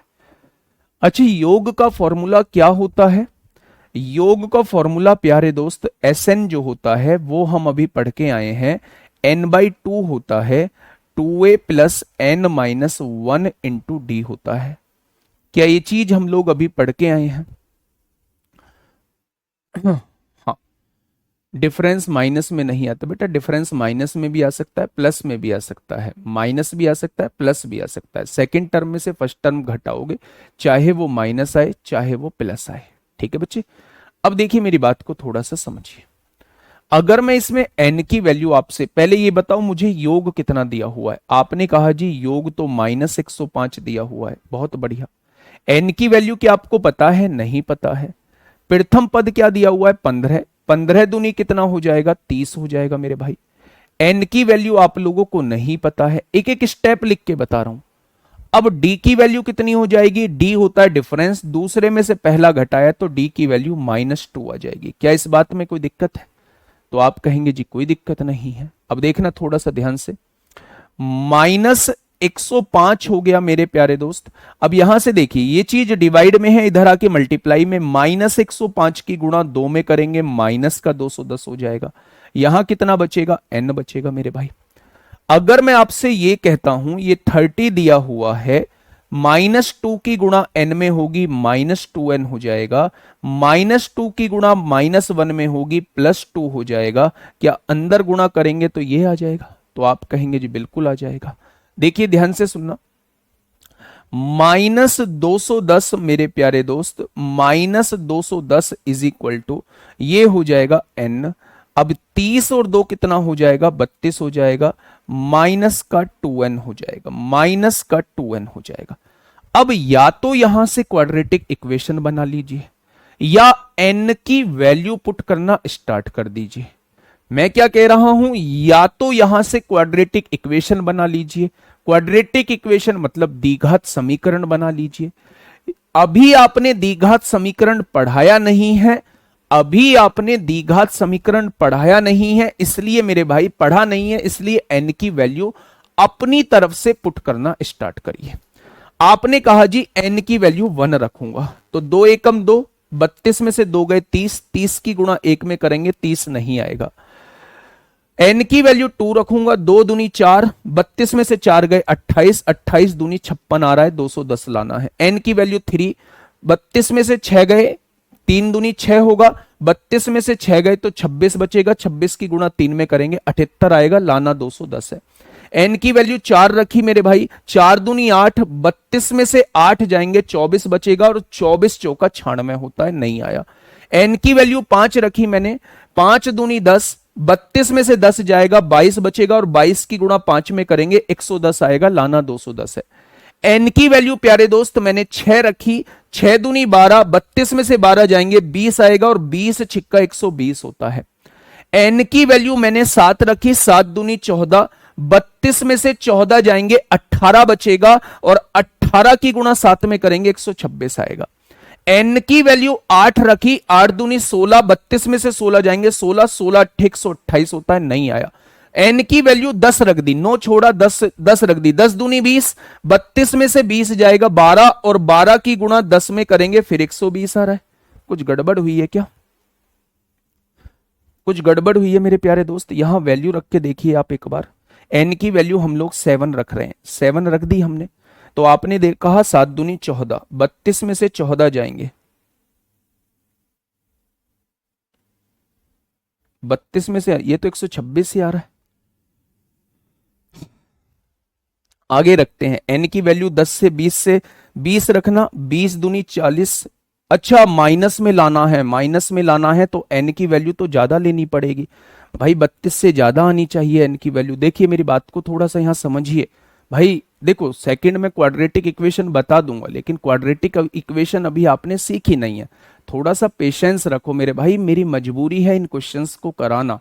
अच्छा योग का फॉर्मूला क्या होता है, योग का फॉर्मूला प्यारे दोस्त Sn जो होता है वो हम अभी पढ़ के आए हैं, n/2 होता है, 2a + n-1 × d होता है। क्या ये चीज हम लोग अभी पढ़ के आए हैं? हाँ, डिफरेंस माइनस में नहीं आता बेटा, डिफरेंस माइनस में भी आ सकता है, प्लस में भी आ सकता है, माइनस भी आ सकता है, प्लस भी आ सकता है। सेकंड टर्म में से फर्स्ट टर्म घटाओगे, चाहे वो माइनस आए चाहे वो प्लस आए। ठीक है बच्चे, अब देखिए मेरी बात को थोड़ा सा समझिए। अगर मैं इसमें n की वैल्यू आपसे, पहले ये बताओ मुझे योग कितना दिया हुआ है, आपने कहा जी योग तो -105 दिया हुआ है, बहुत बढ़िया। n की वैल्यू क्या आपको पता है, नहीं पता है। प्रथम पद क्या दिया हुआ है, 15, 15 दूनी कितना हो जाएगा, 30 हो जाएगा मेरे भाई। n की वैल्यू आप लोगों को नहीं पता है, एक एक स्टेप लिख के बता रहा हूं। अब d की वैल्यू कितनी हो जाएगी, d होता है डिफरेंस, दूसरे में से पहला घटाया तो d की वैल्यू -2 आ जाएगी। क्या इस बात में कोई दिक्कत है? तो आप कहेंगे जी कोई दिक्कत नहीं है। अब देखना थोड़ा सा ध्यान से, -105 हो गया मेरे प्यारे दोस्त। अब यहां से देखिए ये चीज डिवाइड में है, इधर आके मल्टीप्लाई में, -105 की गुणा 2 में करेंगे, माइनस का 210 हो जाएगा। यहां कितना बचेगा, n बचेगा मेरे भाई। अगर मैं आपसे ये कहता हूं ये 30 दिया हुआ है, -2 की गुणा n में होगी, -2n हो जाएगा, -2 की गुणा -1 में होगी, +2 हो जाएगा। क्या अंदर गुणा करेंगे तो ये आ जाएगा? तो आप कहेंगे जी बिल्कुल आ जाएगा। देखिए ध्यान से सुनना, -210 मेरे प्यारे दोस्त, -210 इज इक्वल टू ये हो जाएगा n। अब 30 और 2 कितना हो जाएगा, 32 हो जाएगा, माइनस का 2n हो जाएगा, माइनस का 2n हो जाएगा। अब या तो यहां से क्वाड्रेटिक इक्वेशन बना लीजिए या n की वैल्यू पुट करना स्टार्ट कर दीजिए। मैं क्या कह रहा हूं, या तो यहां से क्वाड्रेटिक इक्वेशन बना लीजिए, क्वाड्रेटिक इक्वेशन मतलब द्विघात समीकरण बना लीजिए। अभी आपने द्विघात समीकरण पढ़ाया नहीं है, अभी आपने द्विघात समीकरण पढ़ाया नहीं है, इसलिए मेरे भाई पढ़ा नहीं है, इसलिए n की वैल्यू अपनी तरफ से पुट करना स्टार्ट करिए। आपने कहा जी n की वैल्यू 1 रखूंगा, तो 2 एकम 2, 32 में से 2 गए 30, 30 की गुणा 1 में करेंगे 30 नहीं आएगा। n की वैल्यू 2 रखूंगा, 2 दूनी 4, 32 में से 4 गए 28, 28 दूनी 56 आ रहा है, 210 लाना है। n की वैल्यू 3, 32 में से 6 गए, 3 दूनी 6 होगा, 32 में से 6 गए तो 26 बचेगा, 26 की गुणा 3 में करेंगे 78 आएगा, लाना 210 है। n की वैल्यू 4 रखी मेरे भाई, 4 दूनी 8, 32 में से 8 जाएंगे 24 बचेगा, और 24 चौका 96 होता है, नहीं आया। n की वैल्यू 5 रखी मैंने, 5 दूनी 10, 32 में से 10 जाएगा 22 बचेगा, और 22 की गुणा 5 में करेंगे 110 आएगा, लाना 210 है। n की वैल्यू प्यारे दोस्त मैंने 6 रखी, 6 दूनी 12, 32 में से 12 जाएंगे 20 आएगा, और 20 छिक्का 120 होता है। n की वैल्यू मैंने 7 रखी, 7 दूनी 14, 32 में से 14 जाएंगे 18 बचेगा, और 18 की गुणा 7 में करेंगे 126 आएगा। n की वैल्यू 8 रखी, 8 दूनी 16, 32 में से 16 जाएंगे 16, 16 128 होता है, नहीं आया। n की वैल्यू 10 रख दी, 9 छोड़ा 10, 10 रख दी, 10 दूनी 20, 32 में से 20 जाएगा 12, और 12 की गुणा 10 में करेंगे फिर 120 आ रहा है। कुछ गड़बड़ हुई है क्या? कुछ गड़बड़ हुई है मेरे प्यारे दोस्त? यहां वैल्यू रख के देखिए आप एक बार। n की वैल्यू हम लोग 7 रख रहे हैं, 7 रख दी हमने, तो आपने कहा 7 दूनी 14, 32 में से 14 जाएंगे, 32 में से ये तो 126 ही आ रहा है। आगे रखते हैं, n की वैल्यू 10 से 20 रखना, 20 दूनी 40, अच्छा माइनस में लाना है, माइनस में लाना है तो n की वैल्यू तो ज्यादा लेनी पड़ेगी भाई, 32 से ज्यादा आनी चाहिए n की वैल्यू। देखिए मेरी बात को थोड़ा सा यहां समझिए भाई। देखो सेकंड में क्वाड्रेटिक इक्वेशन बता दूंगा, लेकिन क्वाड्रेटिक इक्वेशन अभी आपने सीखी नहीं है, थोड़ा सा पेशेंस रखो मेरे भाई। मेरी मजबूरी है इन क्वेश्चंस को कराना,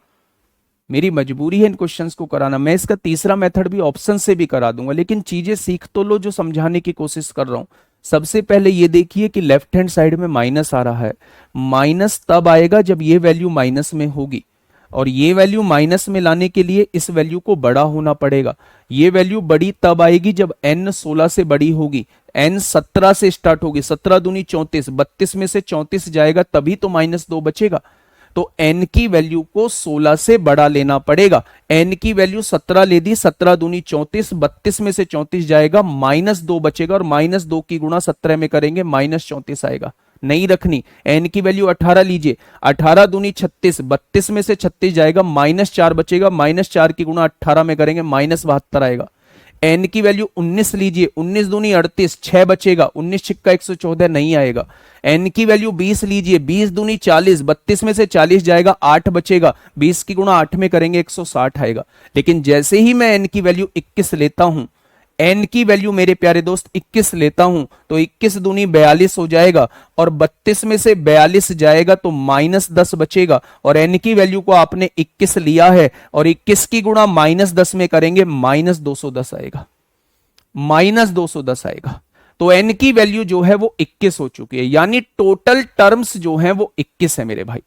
मेरी मजबूरी है इन क्वेश्चंस को कराना। मैं इसका तीसरा मेथड भी ऑप्शन से भी करा दूंगा, लेकिन चीजें सीख तो लो जो समझाने की कोशिश कर रहा हूं। सबसे पहले ये देखिए कि लेफ्ट हैंड साइड में माइनस आ रहा है, माइनस तब आएगा जब ये वैल्यू माइनस में होगी, और ये वैल्यू माइनस में लाने के लिए इस वैल्यू को बड़ा होना पड़ेगा। ये वैल्यू बड़ी तब आएगी जब n 16 से बड़ी होगी, n 17 से स्टार्ट होगी, 17 दूनी 34, 32 में से 34 जाएगा तभी तो -2 बचेगा। तो n की वैल्यू को 16 से बड़ा लेना पड़ेगा। n की वैल्यू 17 ले दी, 17 दूनी 34, 32 में से 34 जाएगा, -2 बचेगा, और -2 की गुणा 17 में करेंगे -34 आएगा, नहीं रखनी। n की वैल्यू 18 लीजिए, 18 दूनी 36, 32 में से 36 जाएगा, -4 बचेगा, -4 की गुणा 18 में करेंगे -72 आएगा। n की वैल्यू 19 लीजिए, 19 दूनी 38, 6 बचेगा, 19 छिक्का 114 नहीं आएगा। n की वैल्यू 20 लीजिए, 20 दूनी 40, 32 में से 40 जाएगा, 8 बचेगा, 20 की गुणा 8 में करेंगे 160 आएगा। लेकिन जैसे ही मैं n की वैल्यू 21 लेता हूं, n की वैल्यू मेरे प्यारे दोस्त 21 लेता हूं, तो 21 दूनी 42 हो जाएगा, और 32 में से 42 जाएगा तो -10 बचेगा, और n की वैल्यू को आपने 21 लिया है, और 21 की गुणा -10 में करेंगे -210 आएगा, -210 आएगा। तो n की वैल्यू जो है वो 21 हो चुकी है, यानी टोटल टर्म्स जो है वो 21 है मेरे भाई।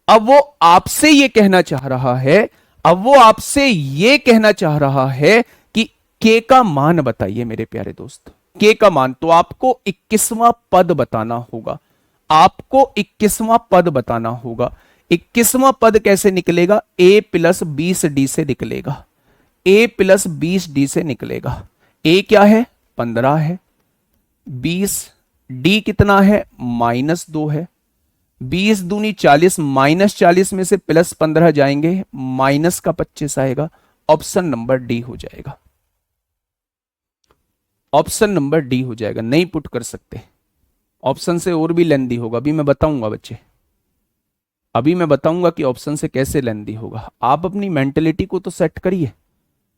अब वो आपसे ये कहना चाह रहा है, अब वो आपसे ये कहना चाह रहा है कि k का मान बताइए मेरे प्यारे दोस्त, k का मान। तो आपको 21वां पद बताना होगा, आपको 21वां पद बताना होगा। 21वां पद कैसे निकलेगा? a + 20d से निकलेगा, a + 20d से निकलेगा। a क्या है? 15 है, 20, d कितना है? -2 है, 20 दूनी 40, -40 में से +15 जाएंगे, -25 आएगा। ऑप्शन नंबर डी हो जाएगा, ऑप्शन नंबर डी हो जाएगा। नहीं पुट कर सकते, ऑप्शन से और भी लेंदी होगा, अभी मैं बताऊंगा बच्चे, अभी मैं बताऊंगा कि ऑप्शन से कैसे लेंदी होगा। आप अपनी मेंटेलिटी को तो सेट करिए,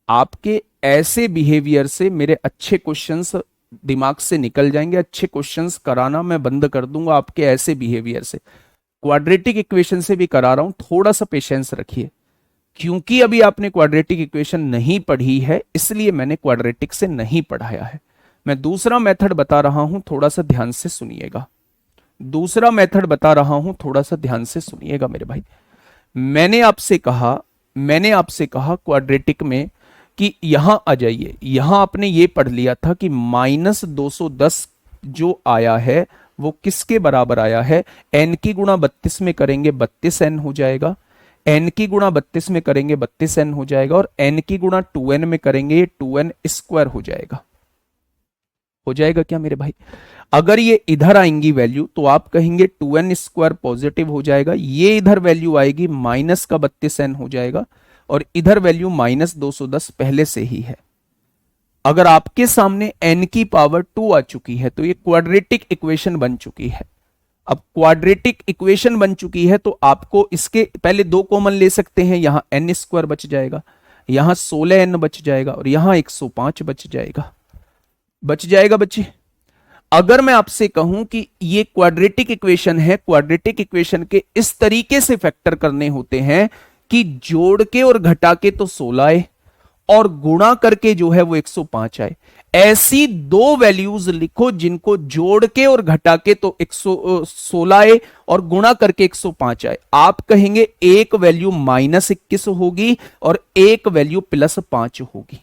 आपके ऐसे बिहेवियर से मेरे अच्छे क्वेश्चंस दिमाग से निकल जाएंगे, अच्छे क्वेश्चंस कराना मैं बंद कर दूंगा आपके ऐसे बिहेवियर से। क्वाड्रेटिक इक्वेशन से भी करा रहा हूं, थोड़ा सा पेशेंस रखिए, क्योंकि अभी आपने क्वाड्रेटिक इक्वेशन नहीं पढ़ी है, इसलिए मैंने क्वाड्रेटिक से नहीं पढ़ाया है। मैं दूसरा मेथड बता रहा हूं, थोड़ा सा ध्यान से सुनिएगा, दूसरा मेथड बता रहा हूं, थोड़ा सा ध्यान से सुनिएगा मेरे भाई। मैंने आपसे कहा क्वाड्रेटिक में कि यहां आ जाइए, यहां आपने ये पढ़ लिया था कि -210 जो आया है वो किसके बराबर आया है? n की गुणा 32 में करेंगे 32n हो जाएगा, n की गुणा 32 में करेंगे 32n हो जाएगा, और n की गुणा 2n में करेंगे 2n स्क्वायर हो जाएगा। हो जाएगा क्या मेरे भाई? अगर ये इधर आएंगी वैल्यू तो आप कहेंगे 2n स्क्वायर पॉजिटिव हो जाएगा, ये इधर वैल्यू आएगी माइनस का 32n हो जाएगा, और इधर वैल्यू माइनस 210 पहले से ही है। अगर आपके सामने n की पावर 2 आ चुकी है तो ये क्वाड्रेटिक इक्वेशन बन चुकी है। अब क्वाड्रेटिक इक्वेशन बन चुकी है तो आपको इसके पहले दो कॉमन ले सकते हैं, यहां n स्क्वायर बच जाएगा, यहां 16n बच जाएगा, और यहां 105 बच जाएगा। बच जाएगा बच्चे? अगर मैं आपसे कहूं कि ये क्वाड्रेटिक इक्वेशन है, क्वाड्रेटिक इक्वेशन के इस तरीके से फैक्टर करने होते हैं कि जोड़ के और घटा के तो 16 आए और गुणा करके जो है वो 105 आए। ऐसी दो वैल्यूज लिखो जिनको जोड़ के और घटा के तो 116 आए और गुणा करके 105 आए। आप कहेंगे एक वैल्यू -21 होगी और एक वैल्यू +5 होगी।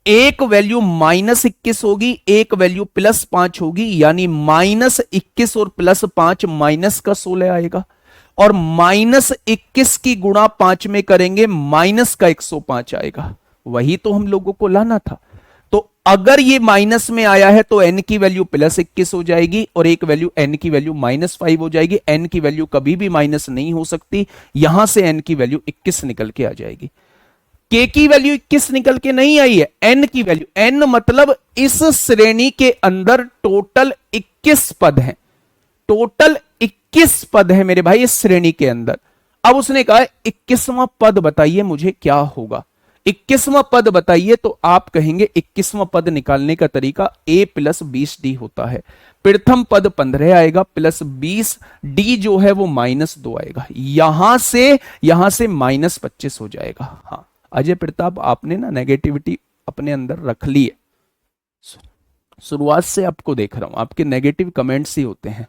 एक वैल्यू -21 होगी, एक वैल्यू +5 होगी, यानी -21 और +5 माइनस का 16 आएगा, और -21 की गुणा 5 में करेंगे माइनस का 105 आएगा। वही तो हम लोगों को लाना था। तो अगर ये माइनस में आया है तो n की वैल्यू +21 हो जाएगी और एक वैल्यू n की वैल्यू -5 हो जाएगी। n की वैल्यू कभी भी माइनस नहीं हो सकती, यहां से n की वैल्यू 21 निकल के आ जाएगी। k की वैल्यू 21 निकल के नहीं आई है, n की वैल्यू, n मतलब इस श्रेणी के अंदर टोटल 21 पद हैं, टोटल 21 पद है मेरे भाई इस श्रेणी के अंदर। अब उसने कहा 21वां पद बताइए मुझे क्या होगा, 21वां पद बताइए। तो आप कहेंगे 21वां पद निकालने का तरीका a + 20d होता है। प्रथम पद 15 आएगा +20, d जो है वो -2 आएगा, यहां से -25 हो जाएगा। हाँ अजय प्रताप, आपने ना नेगेटिविटी अपने अंदर रख ली है, शुरुआत से आपको देख रहा हूं, आपके नेगेटिव कमेंट्स ही होते हैं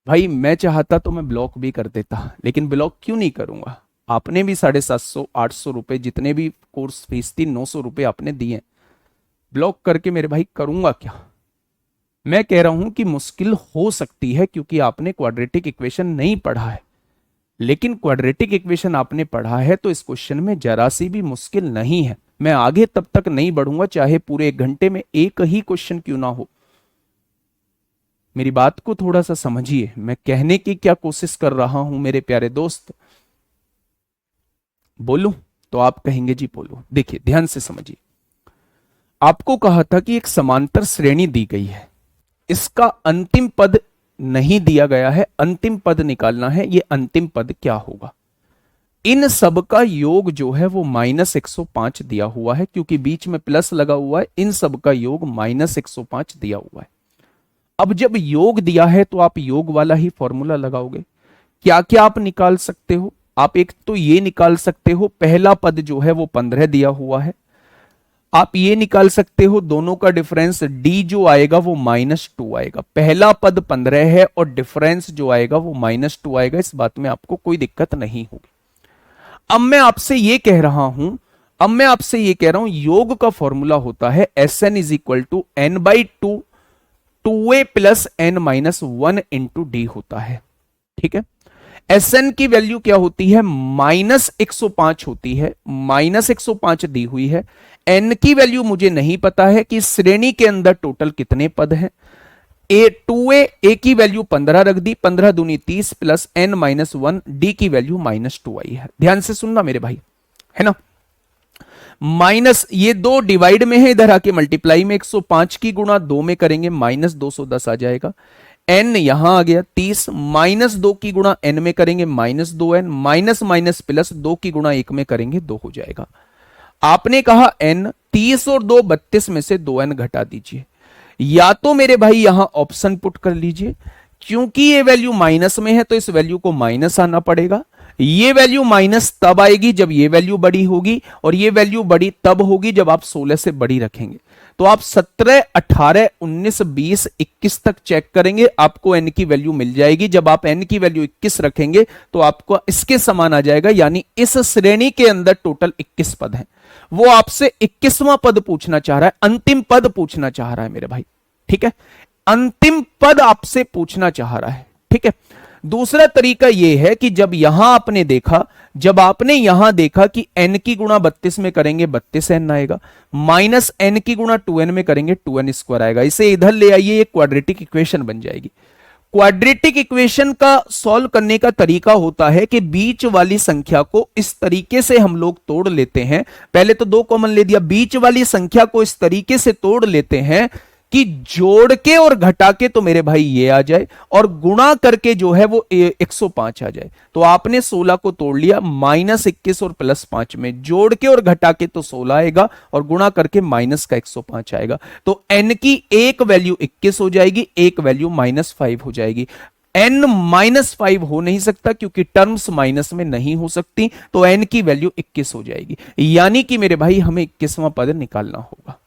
भाई। मैं चाहता तो मैं ब्लॉक भी कर देता, लेकिन ब्लॉक क्यों नहीं करूंगा? आपने भी 750 800 रुपए, जितने भी कोर्स फीस थी 900 रुपए आपने दिए, ब्लॉक करके मेरे भाई करूंगा क्या? मैं कह रहा हूं कि मुश्किल हो सकती है क्योंकि आपने क्वाड्रेटिक इक्वेशन नहीं पढ़ा है, लेकिन क्वाड्रेटिक इक्वेशन आपने पढ़ा है तो इस क्वेश्चन में जरा सी भी मुश्किल नहीं है। मैं आगे तब तक नहीं बढ़ूंगा चाहे पूरे 1 घंटे में एक ही क्वेश्चन क्यों ना हो। मेरी बात को थोड़ा सा समझिए, मैं कहने की क्या कोशिश कर रहा हूं मेरे प्यारे दोस्त। बोलूं तो आप कहेंगे जी बोलो। देखिए ध्यान से समझिए, आपको कहा था कि एक समांतर श्रेणी दी गई है, इसका अंतिम पद नहीं दिया गया है, अंतिम पद निकालना है। ये अंतिम पद क्या होगा? इन सब का योग जो है वो -105 दिया हुआ है, क्योंकि बीच में प्लस लगा हुआ है। इन सब का योग -105 दिया हुआ है। अब जब योग दिया है तो आप योग वाला ही फॉर्मूला लगाओगे। क्या क्या आप निकाल सकते हो? आप एक तो ये निकाल सकते हो, पहला पद जो है वो 15 दिया हुआ है। आप ये निकाल सकते हो दोनों का डिफरेंस, d जो आएगा वो -2 आएगा। पहला पद 15 है और डिफरेंस जो आएगा वो -2 आएगा। इस बात में आपको कोई दिक्कत नहीं होगी। अब मैं आपसे ये कह रहा हूं, योग का फॉर्मूला होता है Sn = n/2 2a + n-1 × d होता है। ठीक है, Sn की वैल्यू क्या होती है? -105 होती है, -105 दी हुई है। n की वैल्यू मुझे नहीं पता है कि श्रेणी के अंदर टोटल कितने पद हैं। a की वैल्यू 15 रख दी, 15 दूनी 30 + n-1, d की वैल्यू -2 आई है। ध्यान से सुनना मेरे भाई, है ना। माइनस ये 2 डिवाइड में है, इधर आके मल्टीप्लाई में 105 की गुणा 2 में करेंगे -210 आ जाएगा। n यहां आ गया 30, -2 की गुणा n में करेंगे -2n, माइनस माइनस प्लस 2 की गुणा 1 में करेंगे 2 हो जाएगा। आपने कहा n 30 और 2 32 में से 2n घटा दीजिए। या तो मेरे भाई यहां ऑप्शन पुट कर लीजिए, क्योंकि ये वैल्यू माइनस में है तो इस वैल्यू को माइनस आना पड़ेगा। ये वैल्यू माइनस तब आएगी जब ये वैल्यू बड़ी होगी, और ये वैल्यू बड़ी तब होगी जब आप 16 से बड़ी रखेंगे। तो आप 17, 18, 19, 20, 21 तक चेक करेंगे, आपको n की वैल्यू मिल जाएगी। जब आप n की वैल्यू 21 रखेंगे तो आपको इसके समान आ जाएगा, यानी इस श्रेणी के अंदर टोटल 21 पद हैं। वो आपसे 21वां पद पूछना चाह रहा है, अंतिम पद पूछना चाह रहा है मेरे भाई। ठीक है, अंतिम पद आपसे पूछना चाह रहा है। ठीक है, दूसरा तरीका यह है कि जब आपने यहां देखा कि n की गुणा 32 में करेंगे 32n आएगा, माइनस n की गुणा 2n में करेंगे 2n स्क्वायर आएगा, इसे इधर ले आइए, ये क्वाड्रेटिक इक्वेशन बन जाएगी। क्वाड्रेटिक इक्वेशन का सॉल्व करने का तरीका होता है कि बीच वाली संख्या को इस तरीके से हम लोग तोड़ लेते हैं, पहले तो 2 कॉमन ले दिया, बीच वाली संख्या को इस तरीके से तोड़ लेते हैं कि जोड़ के और घटा के तो मेरे भाई ये आ जाए, और गुणा करके जो है वो 105 आ जाए। तो आपने 16 को तोड़ लिया, -21 और +5 में जोड़ के और घटा के तो 16 आएगा, और गुणा करके माइनस का 105 आएगा। तो n की एक वैल्यू 21 हो जाएगी, एक वैल्यू -5 हो जाएगी। n -5 हो नहीं सकता क्योंकि टर्म्स माइनस में नहीं हो सकती, तो n की वैल्यू 21 हो जाएगी। यानी कि मेरे भाई हमें 21वां पद निकालना होगा।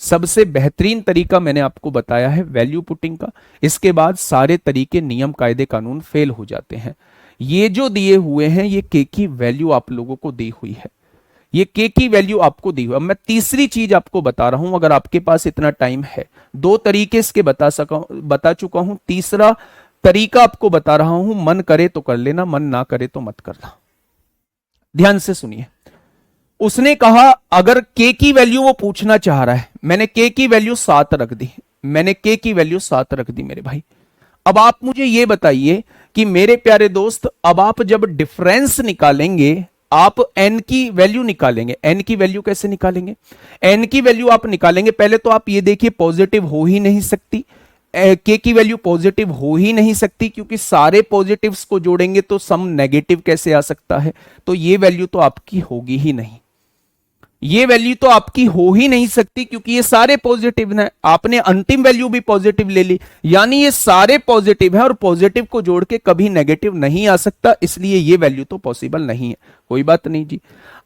सबसे बेहतरीन तरीका मैंने आपको बताया है वैल्यू पुटिंग का। इसके बाद सारे तरीके, नियम, कायदे, कानून फेल हो जाते हैं। ये जो दिए हुए हैं ये के की वैल्यू आप लोगों को दी हुई है, ये के की वैल्यू आपको दी हुई है। अब मैं तीसरी चीज आपको बता रहा हूं, अगर आपके पास इतना टाइम है, 2 तरीके इसके बता चुका हूं, तीसरा तरीका आपको बता रहा हूं, मन करे तो कर लेना, मन ना करे तो मत करना। ध्यान से सुनिए। उसने कहा अगर के की वैल्यू वो पूछना चाह रहा है, मैंने के की वैल्यू 7 रख दी, मैंने के की वैल्यू 7 रख दी मेरे भाई। अब आप मुझे ये बताइए कि मेरे प्यारे दोस्त, अब आप जब डिफरेंस निकालेंगे, आप n की वैल्यू निकालेंगे। n की वैल्यू कैसे निकालेंगे? n की वैल्यू आप निकालेंगे, पहले तो आप ये देखिए पॉजिटिव हो ही नहीं सकती, के की वैल्यू पॉजिटिव हो ही नहीं सकती, क्योंकि सारे पॉजिटिव्स को जोड़ेंगे तो सम नेगेटिव कैसे आ सकता है? तो ये वैल्यू तो आपकी होगी ही नहीं, ये वैल्यू तो आपकी हो ही नहीं सकती, क्योंकि ये सारे पॉजिटिव हैं। आपने अंतिम वैल्यू भी पॉजिटिव ले ली, यानी ये सारे पॉजिटिव हैं, और पॉजिटिव को जोड़ के कभी नेगेटिव नहीं आ सकता, इसलिए ये वैल्यू तो पॉसिबल नहीं है। कोई बात नहीं जी।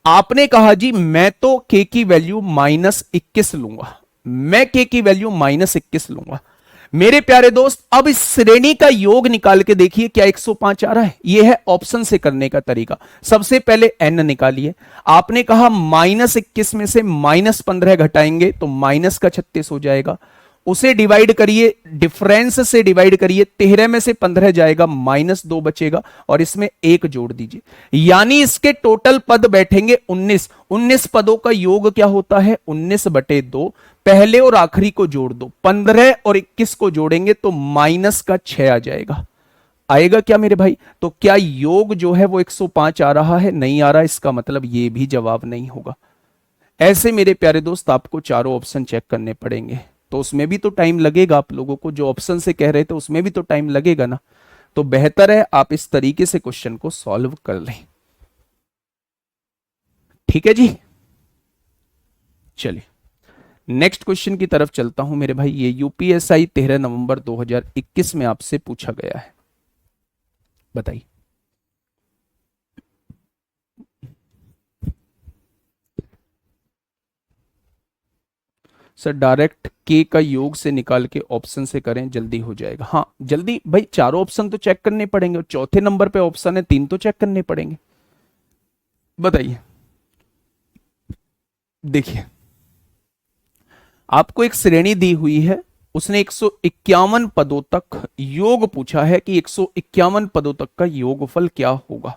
आपने कहा जी मैं तो के की वैल्यू -21 लूंगा, मैं के की वैल्यू -21 लूंगा। मेरे प्यारे दोस्त, अब इस श्रेणी का योग निकाल के देखिए क्या 105 आ रहा है? यह है ऑप्शन से करने का तरीका। सबसे पहले n निकालिए। आपने कहा -21 में से -15 घटाएंगे तो -36 हो जाएगा, उसे डिवाइड करिए, डिफरेंस से डिवाइड करिए, 13 में से 15 जाएगा, -2 बचेगा, और इसमें 1 जोड़ दीजिए, यानी इसके टोटल पद बैठेंगे 19। 19 पदों का योग क्या होता है? 19/2। पहले और आखिरी को जोड़ दो, 15 और 21 को जोड़ेंगे तो -6 आ जाएगा। आएगा क्या मेरे भाई? तो क्या योग जो है वो 105 आ रहा है? नहीं आ रहा, इसका मतलब ये भी जवाब नहीं होगा। ऐसे मेरे प्यारे दोस्त आपको चारों ऑप्शन चेक करने पड़ेंगे, तो उसमें भी तो टाइम लगेगा। आप लोगों को जो ऑप्शन से कह रहे थे उसमें भी तो टाइम लगेगा ना, तो बेहतर है आप इस तरीके से क्वेश्चन को सॉल्व कर लें। ठीक है जी, चलिए नेक्स्ट क्वेश्चन की तरफ चलता हूं मेरे भाई। ये यूपीएसआई 13 नवंबर 2021 में आपसे पूछा गया है, बताइए। सर डायरेक्ट के का योग से निकाल के ऑप्शन से करें, जल्दी हो जाएगा। हाँ जल्दी भाई, चारों ऑप्शन तो चेक करने पड़ेंगे, और चौथे नंबर पे ऑप्शन है 3 तो चेक करने पड़ेंगे। बताइए। देखिए आपको एक श्रेणी दी हुई है, उसने 151 पदों तक योग पूछा है कि 151 पदों तक का योगफल क्या होगा।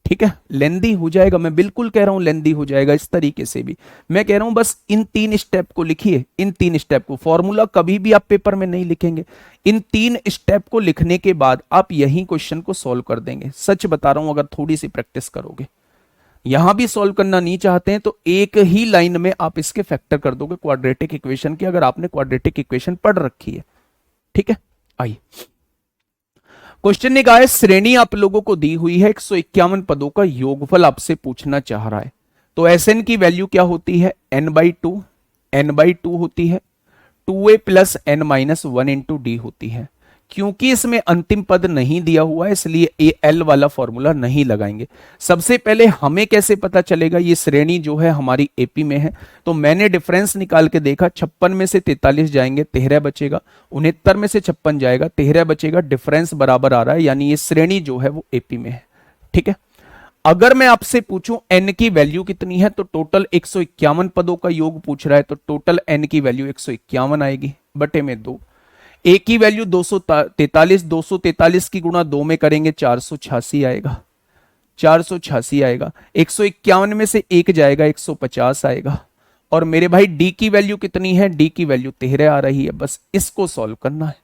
ठीक है, लेंदी हो जाएगा, मैं बिल्कुल कह रहा हूं लेंदी हो जाएगा। इस तरीके से भी मैं कह रहा हूं बस इन 3 स्टेप को लिखिए, इन 3 स्टेप को। फॉर्मूला कभी भी आप पेपर में नहीं लिखेंगे, इन 3 स्टेप को लिखने के बाद आप यही क्वेश्चन को सॉल्व कर देंगे। सच बता रहा हूं, अगर थोड़ी सी प्रैक्टिस करोगे। यहां भी सॉल्व करना नहीं चाहते हैं तो एक ही लाइन में आप इसके फैक्टर कर दोगे क्वाड्रेटिक इक्वेशन की, अगर आपने क्वाड्रेटिक इक्वेशन पढ़ रखी है। ठीक है, आइए क्वेश्चन ने कहा है श्रेणी आप लोगों को दी हुई है, 151 पदों का योगफल आपसे पूछना चाह रहा है। तो Sn की वैल्यू क्या होती है? n/2, n/2 होती है, 2a + n-1 × d होती है। क्योंकि इसमें अंतिम पद नहीं दिया हुआ है इसलिए ए एल वाला फॉर्मूला नहीं लगाएंगे। सबसे पहले हमें कैसे पता चलेगा ये श्रेणी जो है हमारी एपी में है? तो मैंने डिफरेंस निकाल के देखा, 56 में से 43 जाएंगे 13 बचेगा, 69 में से 56 जाएगा 13 बचेगा, डिफरेंस बराबर आ रहा है, यानी ये श्रेणी जो है वो एपी में है। ठीक है, अगर मैं आपसे पूछूं n की वैल्यू कितनी है, तो टोटल 151 पदों का योग पूछ रहा है, तो टोटल n की वैल्यू 151 आएगी बटे में 2। ए की वैल्यू 243, 243 की गुणा 2 में करेंगे 486 आएगा, 486 आएगा। 151 में से एक जाएगा 150 आएगा। और मेरे भाई डी की वैल्यू कितनी है, डी की वैल्यू 13 आ रही है। बस इसको सॉल्व करना है,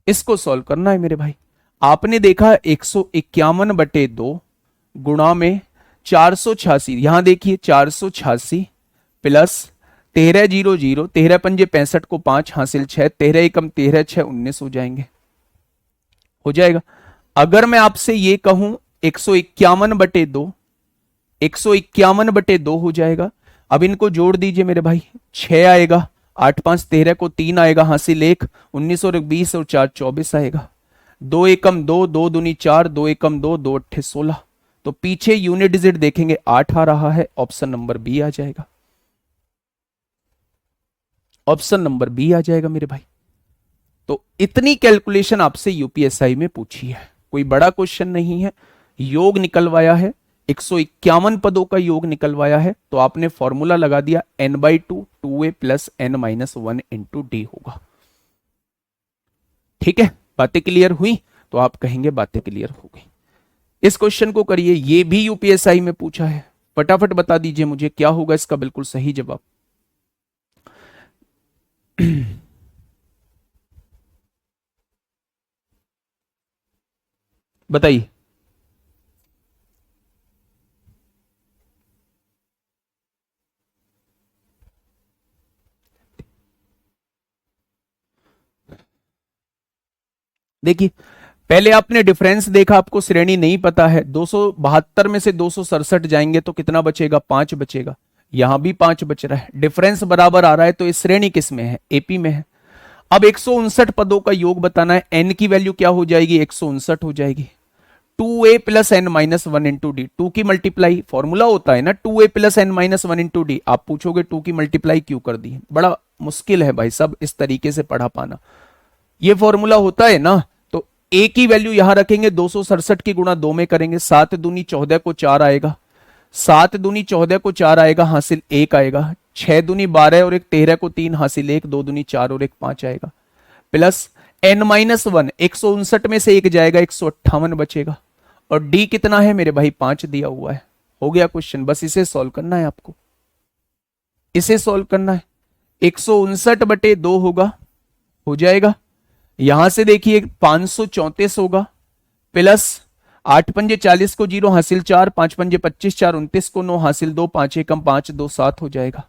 इसको सॉल्व करना है मेरे भाई। आपने देखा 151/2 गुणा में 486, यहां देखिए 486 प्लस 1300, 13 पंजे 65 को 5 हासिल 6, 13 एकम 13 6 19 हो जाएंगे, हो जाएगा। अगर मैं आपसे ये कहूं 151/2, 151/2 हो जाएगा। अब इनको जोड़ दीजिए मेरे भाई, 6 आएगा, 8 5 13 को 3 आएगा, हासिल 1, 19 और 20 और 4 24 आएगा। 2 एकम 2, 2 दूनी 4, 2 एकम 2, 2 अट्ठे 16। तो पीछे यूनिट डिजिट देखेंगे 8 आ रहा है, ऑप्शन नंबर बी आ जाएगा, ऑप्शन नंबर बी आ जाएगा मेरे भाई। तो इतनी कैलकुलेशन आपसे यूपीएसआई में पूछी है, कोई बड़ा क्वेश्चन नहीं है। योग निकलवाया है, 151 पदों का योग निकलवाया है, तो आपने फॉर्मूला लगा दिया n/2 2a plus n-1 into D होगा। ठीक है, बातें क्लियर हुई? तो आप कहेंगे बातें क्लियर हो गई। इस क्वेश्चन को करिए, ये भी यूपीएसआई में पूछा है। फटाफट बता दीजिए मुझे क्या होगा इसका बिल्कुल सही जवाब। बताइए। देखिए, पहले आपने डिफरेंस देखा, आपको श्रेणी नहीं पता है। 272 में से 267 जाएंगे तो कितना बचेगा, 5 बचेगा। यहां भी 5 बच रहा है, डिफरेंस बराबर आ रहा है, तो इस श्रेणी किस में है, एपी में है। अब 159 पदों का योग बताना है, एन की वैल्यू क्या हो जाएगी, 159 हो जाएगी। 2a plus n-1 into D, 2 की मल्टीप्लाई फॉर्मूला होता है ना, 2a plus n-1 into D. आप पूछोगे 2 की मल्टीप्लाई क्यों कर दी, बड़ा मुश्किल है भाई सब इस तरीके से पढ़ा पाना। ये फॉर्मूला होता है ना, तो a की वैल्यू यहां रखेंगे, 267 की गुणा 2 में करेंगे, 7 दूनी 14 को 4 आएगा, 7 दूनी 14 को 4 आएगा, हासिल 1 आएगा। 6 दूनी 12 और 1 13 को 3 हासिल 1, 2 दूनी 4 और 1 5 आएगा, प्लस n-1, 159 में से एक जाएगा, 158 बचेगा। और d कितना है मेरे भाई, 5 दिया हुआ है। हो गया क्वेश्चन, बस इसे सॉल्व करना है आपको, इसे सॉल्व करना है। 159/2 होगा, हो जाएगा। यहां से देखिए 534 होगा, प्लस 8 पंजे 40 को 0 हासिल 4, 5 पंजे 25, 4 29 को 9 हासिल 2, 5 एकम 5, 2 7 हो जाएगा,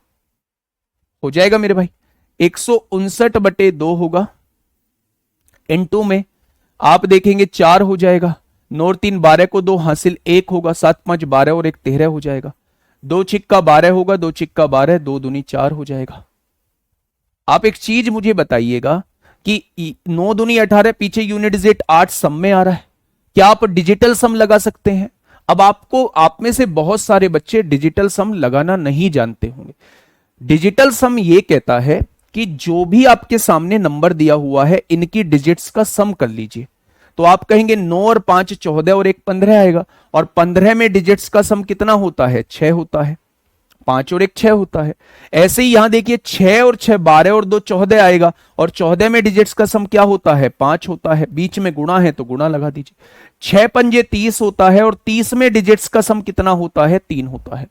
हो जाएगा मेरे भाई। 159/2 होगा, इनटू में आप देखेंगे 4 हो जाएगा, 9 और 3 12 को 2 हासिल 1 होगा, 7 5 12 और 1 13 हो जाएगा। 2 छिक्का 12 होगा, 2 छिक्का 12, 2 दूनी 4 हो जाएगा। आप एक चीज मुझे बताइएगा कि 9 दूनी 18, पीछे यूनिट डिजिट 8 सम में आ रहा है, क्या आप डिजिटल सम लगा सकते हैं? अब आपको, आप में से बहुत सारे बच्चे डिजिटल सम लगाना नहीं जानते होंगे। डिजिटल सम ये कहता है कि जो भी आपके सामने नंबर दिया हुआ है, इनकी डिजिट्स का सम कर लीजिए। तो आप कहेंगे 9 और 5 14 और 1 15 आएगा, और 15 में डिजिट्स का सम कितना होता है, 6 होता है। 5 और 1 6 होता है। ऐसे ही यहां देखिए 6 और 6 12 और 2 14 आएगा, और 14 में डिजिट्स का सम क्या होता है, 5 होता है। बीच में गुणा है तो गुणा लगा दीजिए। 6 पंजे 30 होता है, और 30 में डिजिट्स का सम कितना होता है, 3 होता है।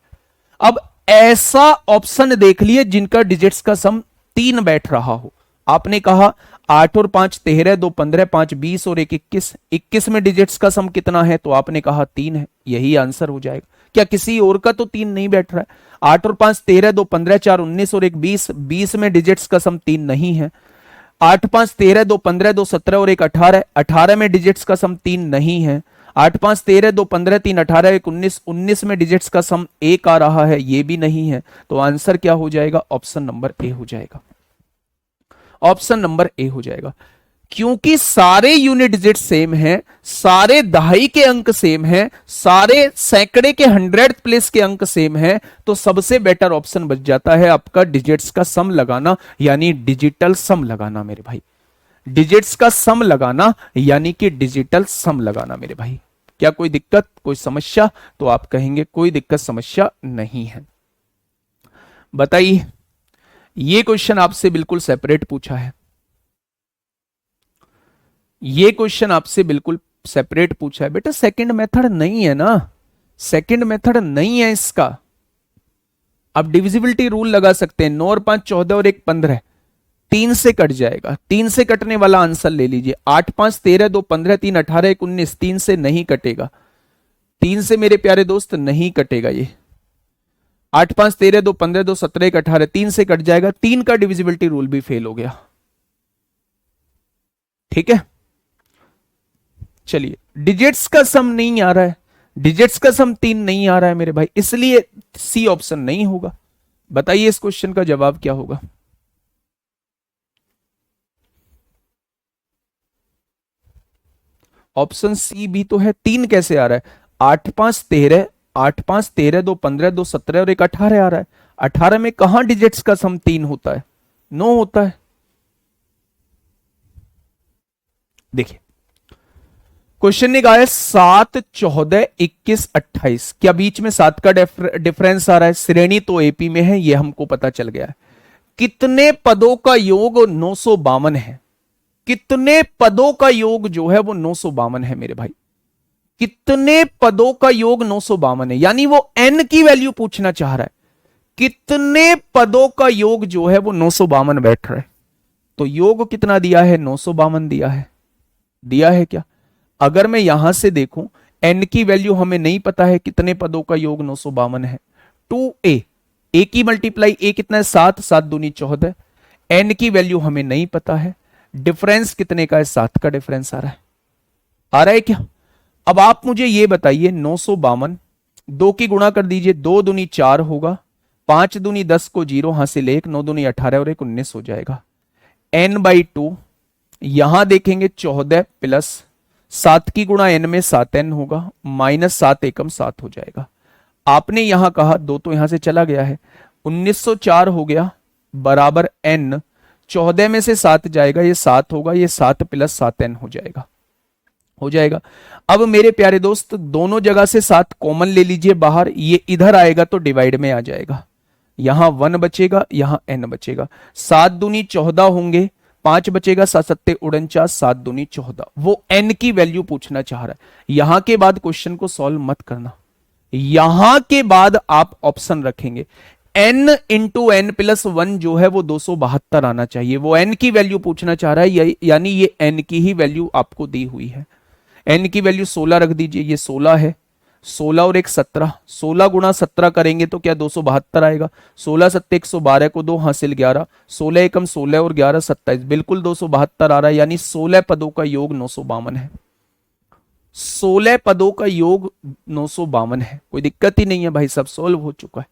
अब ऐसा ऑप्शन देख लिए जिनका डिजिट्स का सम 3 बैठ रहा हो। आपने कहा 8 और 5 13, 2 15, 5 20 और 1 21, 21 में डिजिट्स का सम कितना है, तो आपने कहा 3 है, यही आंसर हो जाएगा। क्या किसी और का तो 3 नहीं बैठ रहा है? 8 और 5 13, 2 15, 4 19 और 1 20, 20 में डिजिट्स का सम 3 नहीं है। 8 5 13, 2 15, 2 17 और 1 18, 18 में डिजिट्स का सम 3 नहीं है। 8 5 13, 2 15, 3 18, 1 19, 19 में डिजिट्स का सम 1 आ रहा है, ये भी नहीं है। तो आंसर क्या हो जाएगा, ऑप्शन नंबर ए हो जाएगा, ऑप्शन नंबर ए हो जाएगा। क्योंकि सारे यूनिट डिजिट सेम हैं, सारे दहाई के अंक सेम हैं, सारे सैकड़े के 100 प्लेस के अंक सेम हैं, तो सबसे बेटर ऑप्शन बच जाता है आपका डिजिट्स का सम लगाना, यानी डिजिटल सम लगाना मेरे भाई। डिजिट्स का सम लगाना यानी कि डिजिटल सम लगाना मेरे भाई। क्या कोई दिक्कत, कोई समस्या? तो आप कहेंगे कोई दिक्कत समस्या नहीं है। बताइए, ये क्वेश्चन आपसे बिल्कुल सेपरेट पूछा है। ये क्वेश्चन आपसे बिल्कुल सेपरेट पूछा है बेटा, सेकंड मेथड नहीं है ना, सेकंड मेथड नहीं है इसका। आप डिविजिबिलिटी रूल लगा सकते हैं, 9 और 5 14 और 1 15, 3 से कट जाएगा, 3 से कटने वाला आंसर ले लीजिए। 8 5 13, 2 15, 3 18, 1 19, 3 से नहीं कटेगा, 3 से मेरे प्यारे दोस्त नहीं कटेगा ये। 8 5 13, 2 15, 2 17, 1 18, 3 से कट जाएगा, 3 का डिविजिबिलिटी रूल भी फेल हो गया। ठीक है, चलिए डिजिट्स का सम नहीं आ रहा है, डिजिट्स का सम 3 नहीं आ रहा है मेरे भाई, इसलिए सी ऑप्शन नहीं होगा। बताइए इस क्वेश्चन का जवाब क्या होगा। ऑप्शन सी भी तो है, 3 कैसे आ रहा है? 8 5 13, 8 5 13, 2 15, 2 17 और 1 18 आ रहा है। 18 में कहां डिजिट्स का सम 3 होता है? 9 होता है। देखिए क्वेश्चन ने कहा है 7 14 21 28, क्या बीच में 7 का डिफरेंस आ रहा है? श्रेणी तो एपी में है, ये हमको पता चल गया है। कितने पदों का योग 952 है? कितने पदों का योग जो है वो 952 है मेरे भाई, कितने पदों का योग 952 है, यानी वो n की वैल्यू पूछना चाह रहा है। कितने पदों का योग जो है वो 952 बैठ रहा है। तो योग कितना दिया है? 952 दिया है, दिया है क्या? अगर मैं यहां से देखूं, n की वैल्यू हमें नहीं पता है, कितने पदों का योग 952 है। 2a, a की मल्टीप्लाई a कितना है? 7, 7 दूनी 14, n की वैल्यू हमें नहीं पता है, डिफरेंस कितने का है? 7 का डिफरेंस आ रहा है, आ रहा है क्या? अब आप मुझे ये बताइए, 952 2 की गुणा कर दीजिए, 2 दूनी 4 होगा, 5 दूनी 10 को 0 हासिल 1, 9 दूनी 18 और 1 19 हो जाएगा। n/2 यहां देखेंगे 14 प्लस 7 की गुणा n में 7n होगा, माइनस 7 एकम 7 हो जाएगा। आपने यहां कहा 2 तो यहां से चला गया है, 1904 हो गया बराबर n, 14 में से 7 जाएगा, ये 7 होगा, ये 7 प्लस 7n हो जाएगा, हो जाएगा। अब मेरे प्यारे दोस्त दोनों जगह से 7 कॉमन ले लीजिए बाहर, ये इधर आएगा तो डिवाइड में आ जाएगा, यहां 1 बचेगा, यहां n बचेगा। 7 दूनी 14 होंगे, 5 बचेगा, 7 सत्ते 49, 7 दूनी 14। वो n की वैल्यू पूछना चाह रहा है। यहां के बाद क्वेश्चन को सॉल्व मत करना, यहां के बाद आप ऑप्शन रखेंगे n इंटू एन प्लस 1 जो है वो 272 आना चाहिए। वो n की वैल्यू पूछना चाह रहा है, यानी ये n की ही वैल्यू आपको दी हुई है। n की वैल्यू 16 रख दीजिए, ये 16 है, 16 और 1 17, 16 गुणा 17 करेंगे तो क्या 272 आएगा। 16 सत्ते 112 को 2 हासिल 11, 16 एकम 16 और 11 27, बिल्कुल 272 आ रहा है, यानी 16 पदों का योग 952 है। 16 पदों का योग 952 है, कोई दिक्कत ही नहीं है भाई, सब सॉल्व हो चुका है।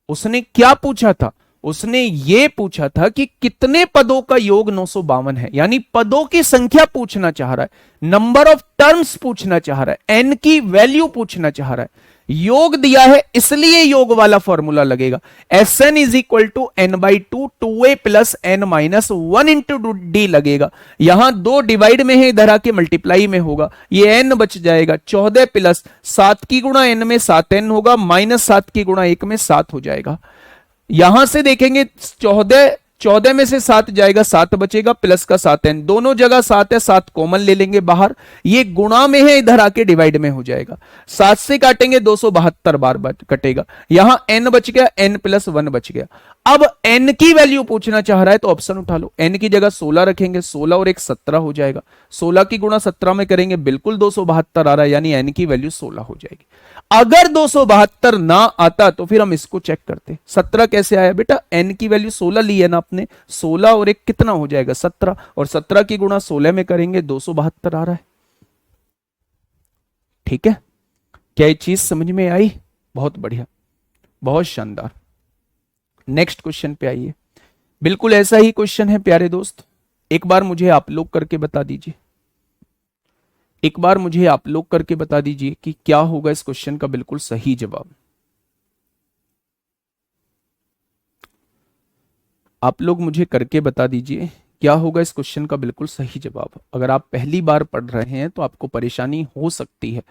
उसने क्या पूछा था? उसने ये पूछा था कि कितने पदों का योग 952 है, यानी पदों की संख्या पूछना चाह रहा है, नंबर ऑफ टर्म्स पूछना चाह रहा है, n की वैल्यू पूछना चाह रहा है। योग दिया है इसलिए योग वाला फॉर्मूला लगेगा, Sn is equal to n/2 2a plus n minus 1 into D लगेगा। यहां 2 डिवाइड में है, इधर आके मल्टीप्लाई में होगा, ये n बच जाएगा। 14 प्लस 7 की गुणा n में 7n होगा, माइनस 7 की गुणा 1 में 7 हो जाएगा। यहां से देखेंगे 14 में से 7 जाएगा, 7 बचेगा, प्लस का 7n, दोनों जगह 7 है, 7 कॉमन ले लेंगे बाहर, ये गुणा में है, इधर आके डिवाइड में हो जाएगा। 7 से काटेंगे 272 बार कटेगा, यहां n बच गया, n प्लस 1 बच गया। अब n की वैल्यू पूछना चाह रहा है तो ऑप्शन उठा लो, n की जगह 16 रखेंगे, 16 और 1 17 हो जाएगा, 16 की गुणा 17 में करेंगे, बिल्कुल 272 आ रहा है, यानी n की वैल्यू 16 हो जाएगी। अगर 272 ना आता तो फिर हम इसको चेक करते, 17 कैसे आया बेटा? n की वैल्यू 16 ली है ना आपने, 16 और 1 कितना हो जाएगा? 17, और 17 की गुणा 16 में करेंगे, 272 आ रहा है। ठीक है, क्या ये चीज समझ में आई? बहुत बढ़िया, बहुत शानदार। नेक्स्ट क्वेश्चन पे आइए, बिल्कुल ऐसा ही क्वेश्चन है प्यारे दोस्त, एक बार मुझे आप लोग करके बता दीजिए, एक बार मुझे आप लोग करके बता दीजिए कि क्या होगा इस क्वेश्चन का बिल्कुल सही जवाब। आप लोग मुझे करके बता दीजिए क्या होगा इस क्वेश्चन का बिल्कुल सही जवाब। अगर आप पहली बार पढ़ रहे हैं तो आपको परेशानी हो सकती है,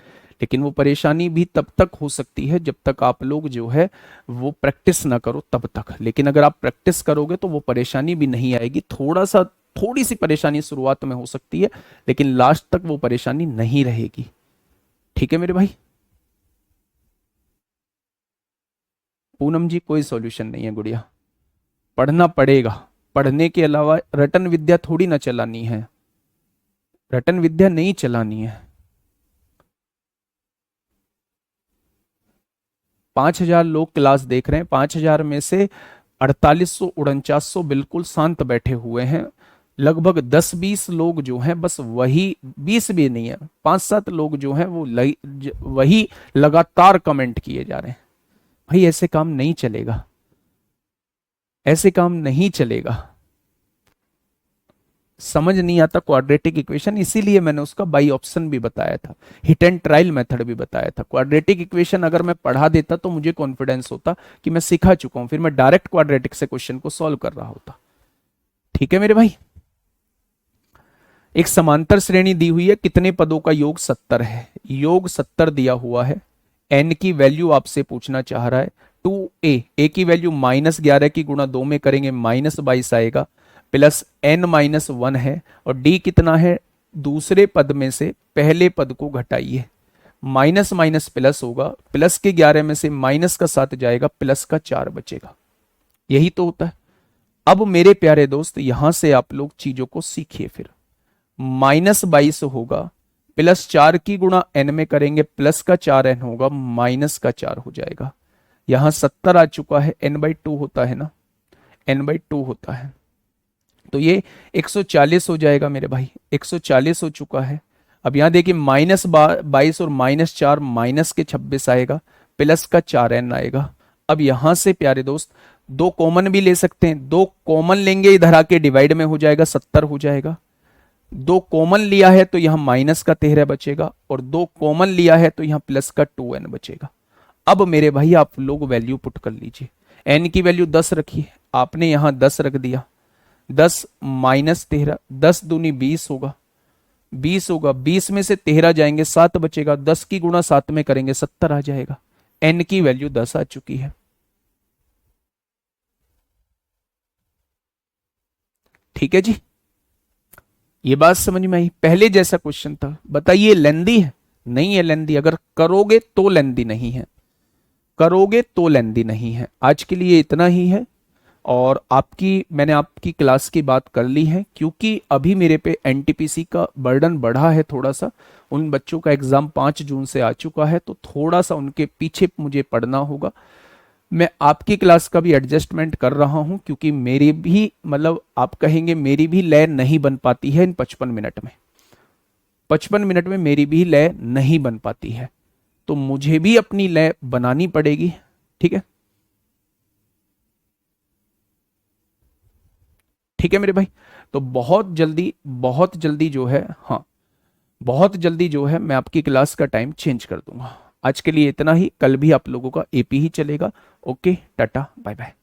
लेकिन वो परेशानी भी तब तक हो सकती है जब तक आप लोग जो है वो प्रैक्टिस ना करो तब तक। लेकिन अगर आप प्रैक्टिस करोगे तो वो परेशानी भी नहीं आएगी, थोड़ा सा थोड़ी सी परेशानी शुरुआत में हो सकती है, लेकिन लास्ट तक वो परेशानी नहीं रहेगी। ठीक है मेरे भाई। पूनम जी कोई सॉल्यूशन नहीं है गुड़िया, पढ़ना पड़ेगा। पढ़ने के अलावा रटन विद्या थोड़ी ना चलानी है, रटन विद्या नहीं चलानी है। 5,000 लोग क्लास देख रहे हैं, 5,000 में से 4800 4900 बिल्कुल शांत बैठे हुए हैं। लगभग 10-20 लोग जो हैं, बस वही, 20 भी नहीं है, 5-7 लोग जो हैं वो वही लगातार कमेंट किए जा रहे हैं। भाई ऐसे काम नहीं चलेगा, ऐसे काम नहीं चलेगा। समझ नहीं आता क्वाड्रेटिक इक्वेशन, इसीलिए मैंने उसका बाई ऑप्शन भी बताया था, हिट एंड ट्रायल मेथड भी बताया था। क्वाड्रेटिक इक्वेशन अगर मैं पढ़ा देता तो मुझे कॉन्फिडेंस होता कि मैं सिखा चुका हूं, फिर मैं डायरेक्ट क्वाड्रेटिक से क्वेश्चन को सॉल्व कर रहा होता। ठीक है मेरे भाई। एक समांतर श्रेणी दी हुई है, कितने पदों का योग 70 है। योग 70 दिया हुआ है, एन की वैल्यू आपसे पूछना चाह रहा है 2a, ए की वैल्यू -11 की गुणा 2 में करेंगे -22 आएगा, प्लस n-1 है, और d कितना है, दूसरे पद में से पहले पद को घटाइए, माइनस माइनस प्लस होगा, प्लस के 11 में से माइनस का 7 जाएगा, प्लस का 4 बचेगा। यही तो होता है। अब मेरे प्यारे दोस्त यहां से आप लोग चीजों को सीखिए। फिर -22 होगा, प्लस 4 की गुणा n में करेंगे, प्लस का 4n होगा, माइनस का 4 हो जाएगा। यहां 70 आ चुका है, n/2 होता है ना, n/2 होता है, तो ये 140 हो जाएगा मेरे भाई, 140 हो चुका है। अब यहां देखिए -22 और -4 माइनस के 26 आएगा, प्लस का 4n आएगा। अब यहां से प्यारे दोस्त दो कॉमन भी ले सकते हैं, दो कॉमन लेंगे इधर आके डिवाइड में हो जाएगा, 70 हो जाएगा। दो कॉमन लिया है तो यहां माइनस का 13 बचेगा, और दो कॉमन लिया है तो यहां प्लस का 2n बचेगा। अब मेरे भाई आप लोग वैल्यू पुट कर लीजिए, n की वैल्यू 10 रखिए, आपने यहां 10 रख दिया, 10 माइनस 13, 10 दूनी 20 होगा, 20 होगा, 20 में से 13 जाएंगे, 7 बचेगा, 10 की गुणा 7 में करेंगे, 70 आ जाएगा। n की वैल्यू 10 आ चुकी है। ठीक है जी, ये बात समझ में आई। पहले जैसा क्वेश्चन था, बताइए लेंदी है, नहीं है लेंदी, अगर करोगे तो लेंदी नहीं है, करोगे तो लेंदी नहीं है। आज के लिए इतना ही है, और मैंने आपकी क्लास की बात कर ली है, क्योंकि अभी मेरे पे एनटीपीसी का बर्डन बढ़ा है थोड़ा सा। उन बच्चों का एग्जाम 5 जून से आ चुका है, तो थोड़ा सा उनके पीछे मुझे पढ़ना होगा। मैं आपकी क्लास का भी एडजस्टमेंट कर रहा हूं, क्योंकि मेरी भी, मतलब आप कहेंगे मेरी भी लय नहीं बन पाती है इन 55 मिनट में, 55 मिनट में मेरी भी लय नहीं बन पाती है, तो मुझे भी अपनी लय बनानी पड़ेगी। ठीक है, ठीक है मेरे भाई। तो बहुत जल्दी जो है, हाँ बहुत जल्दी जो है मैं आपकी क्लास का टाइम चेंज कर दूंगा। आज के लिए इतना ही, कल भी आप लोगों का एपी ही चलेगा। Okay, tata bye bye.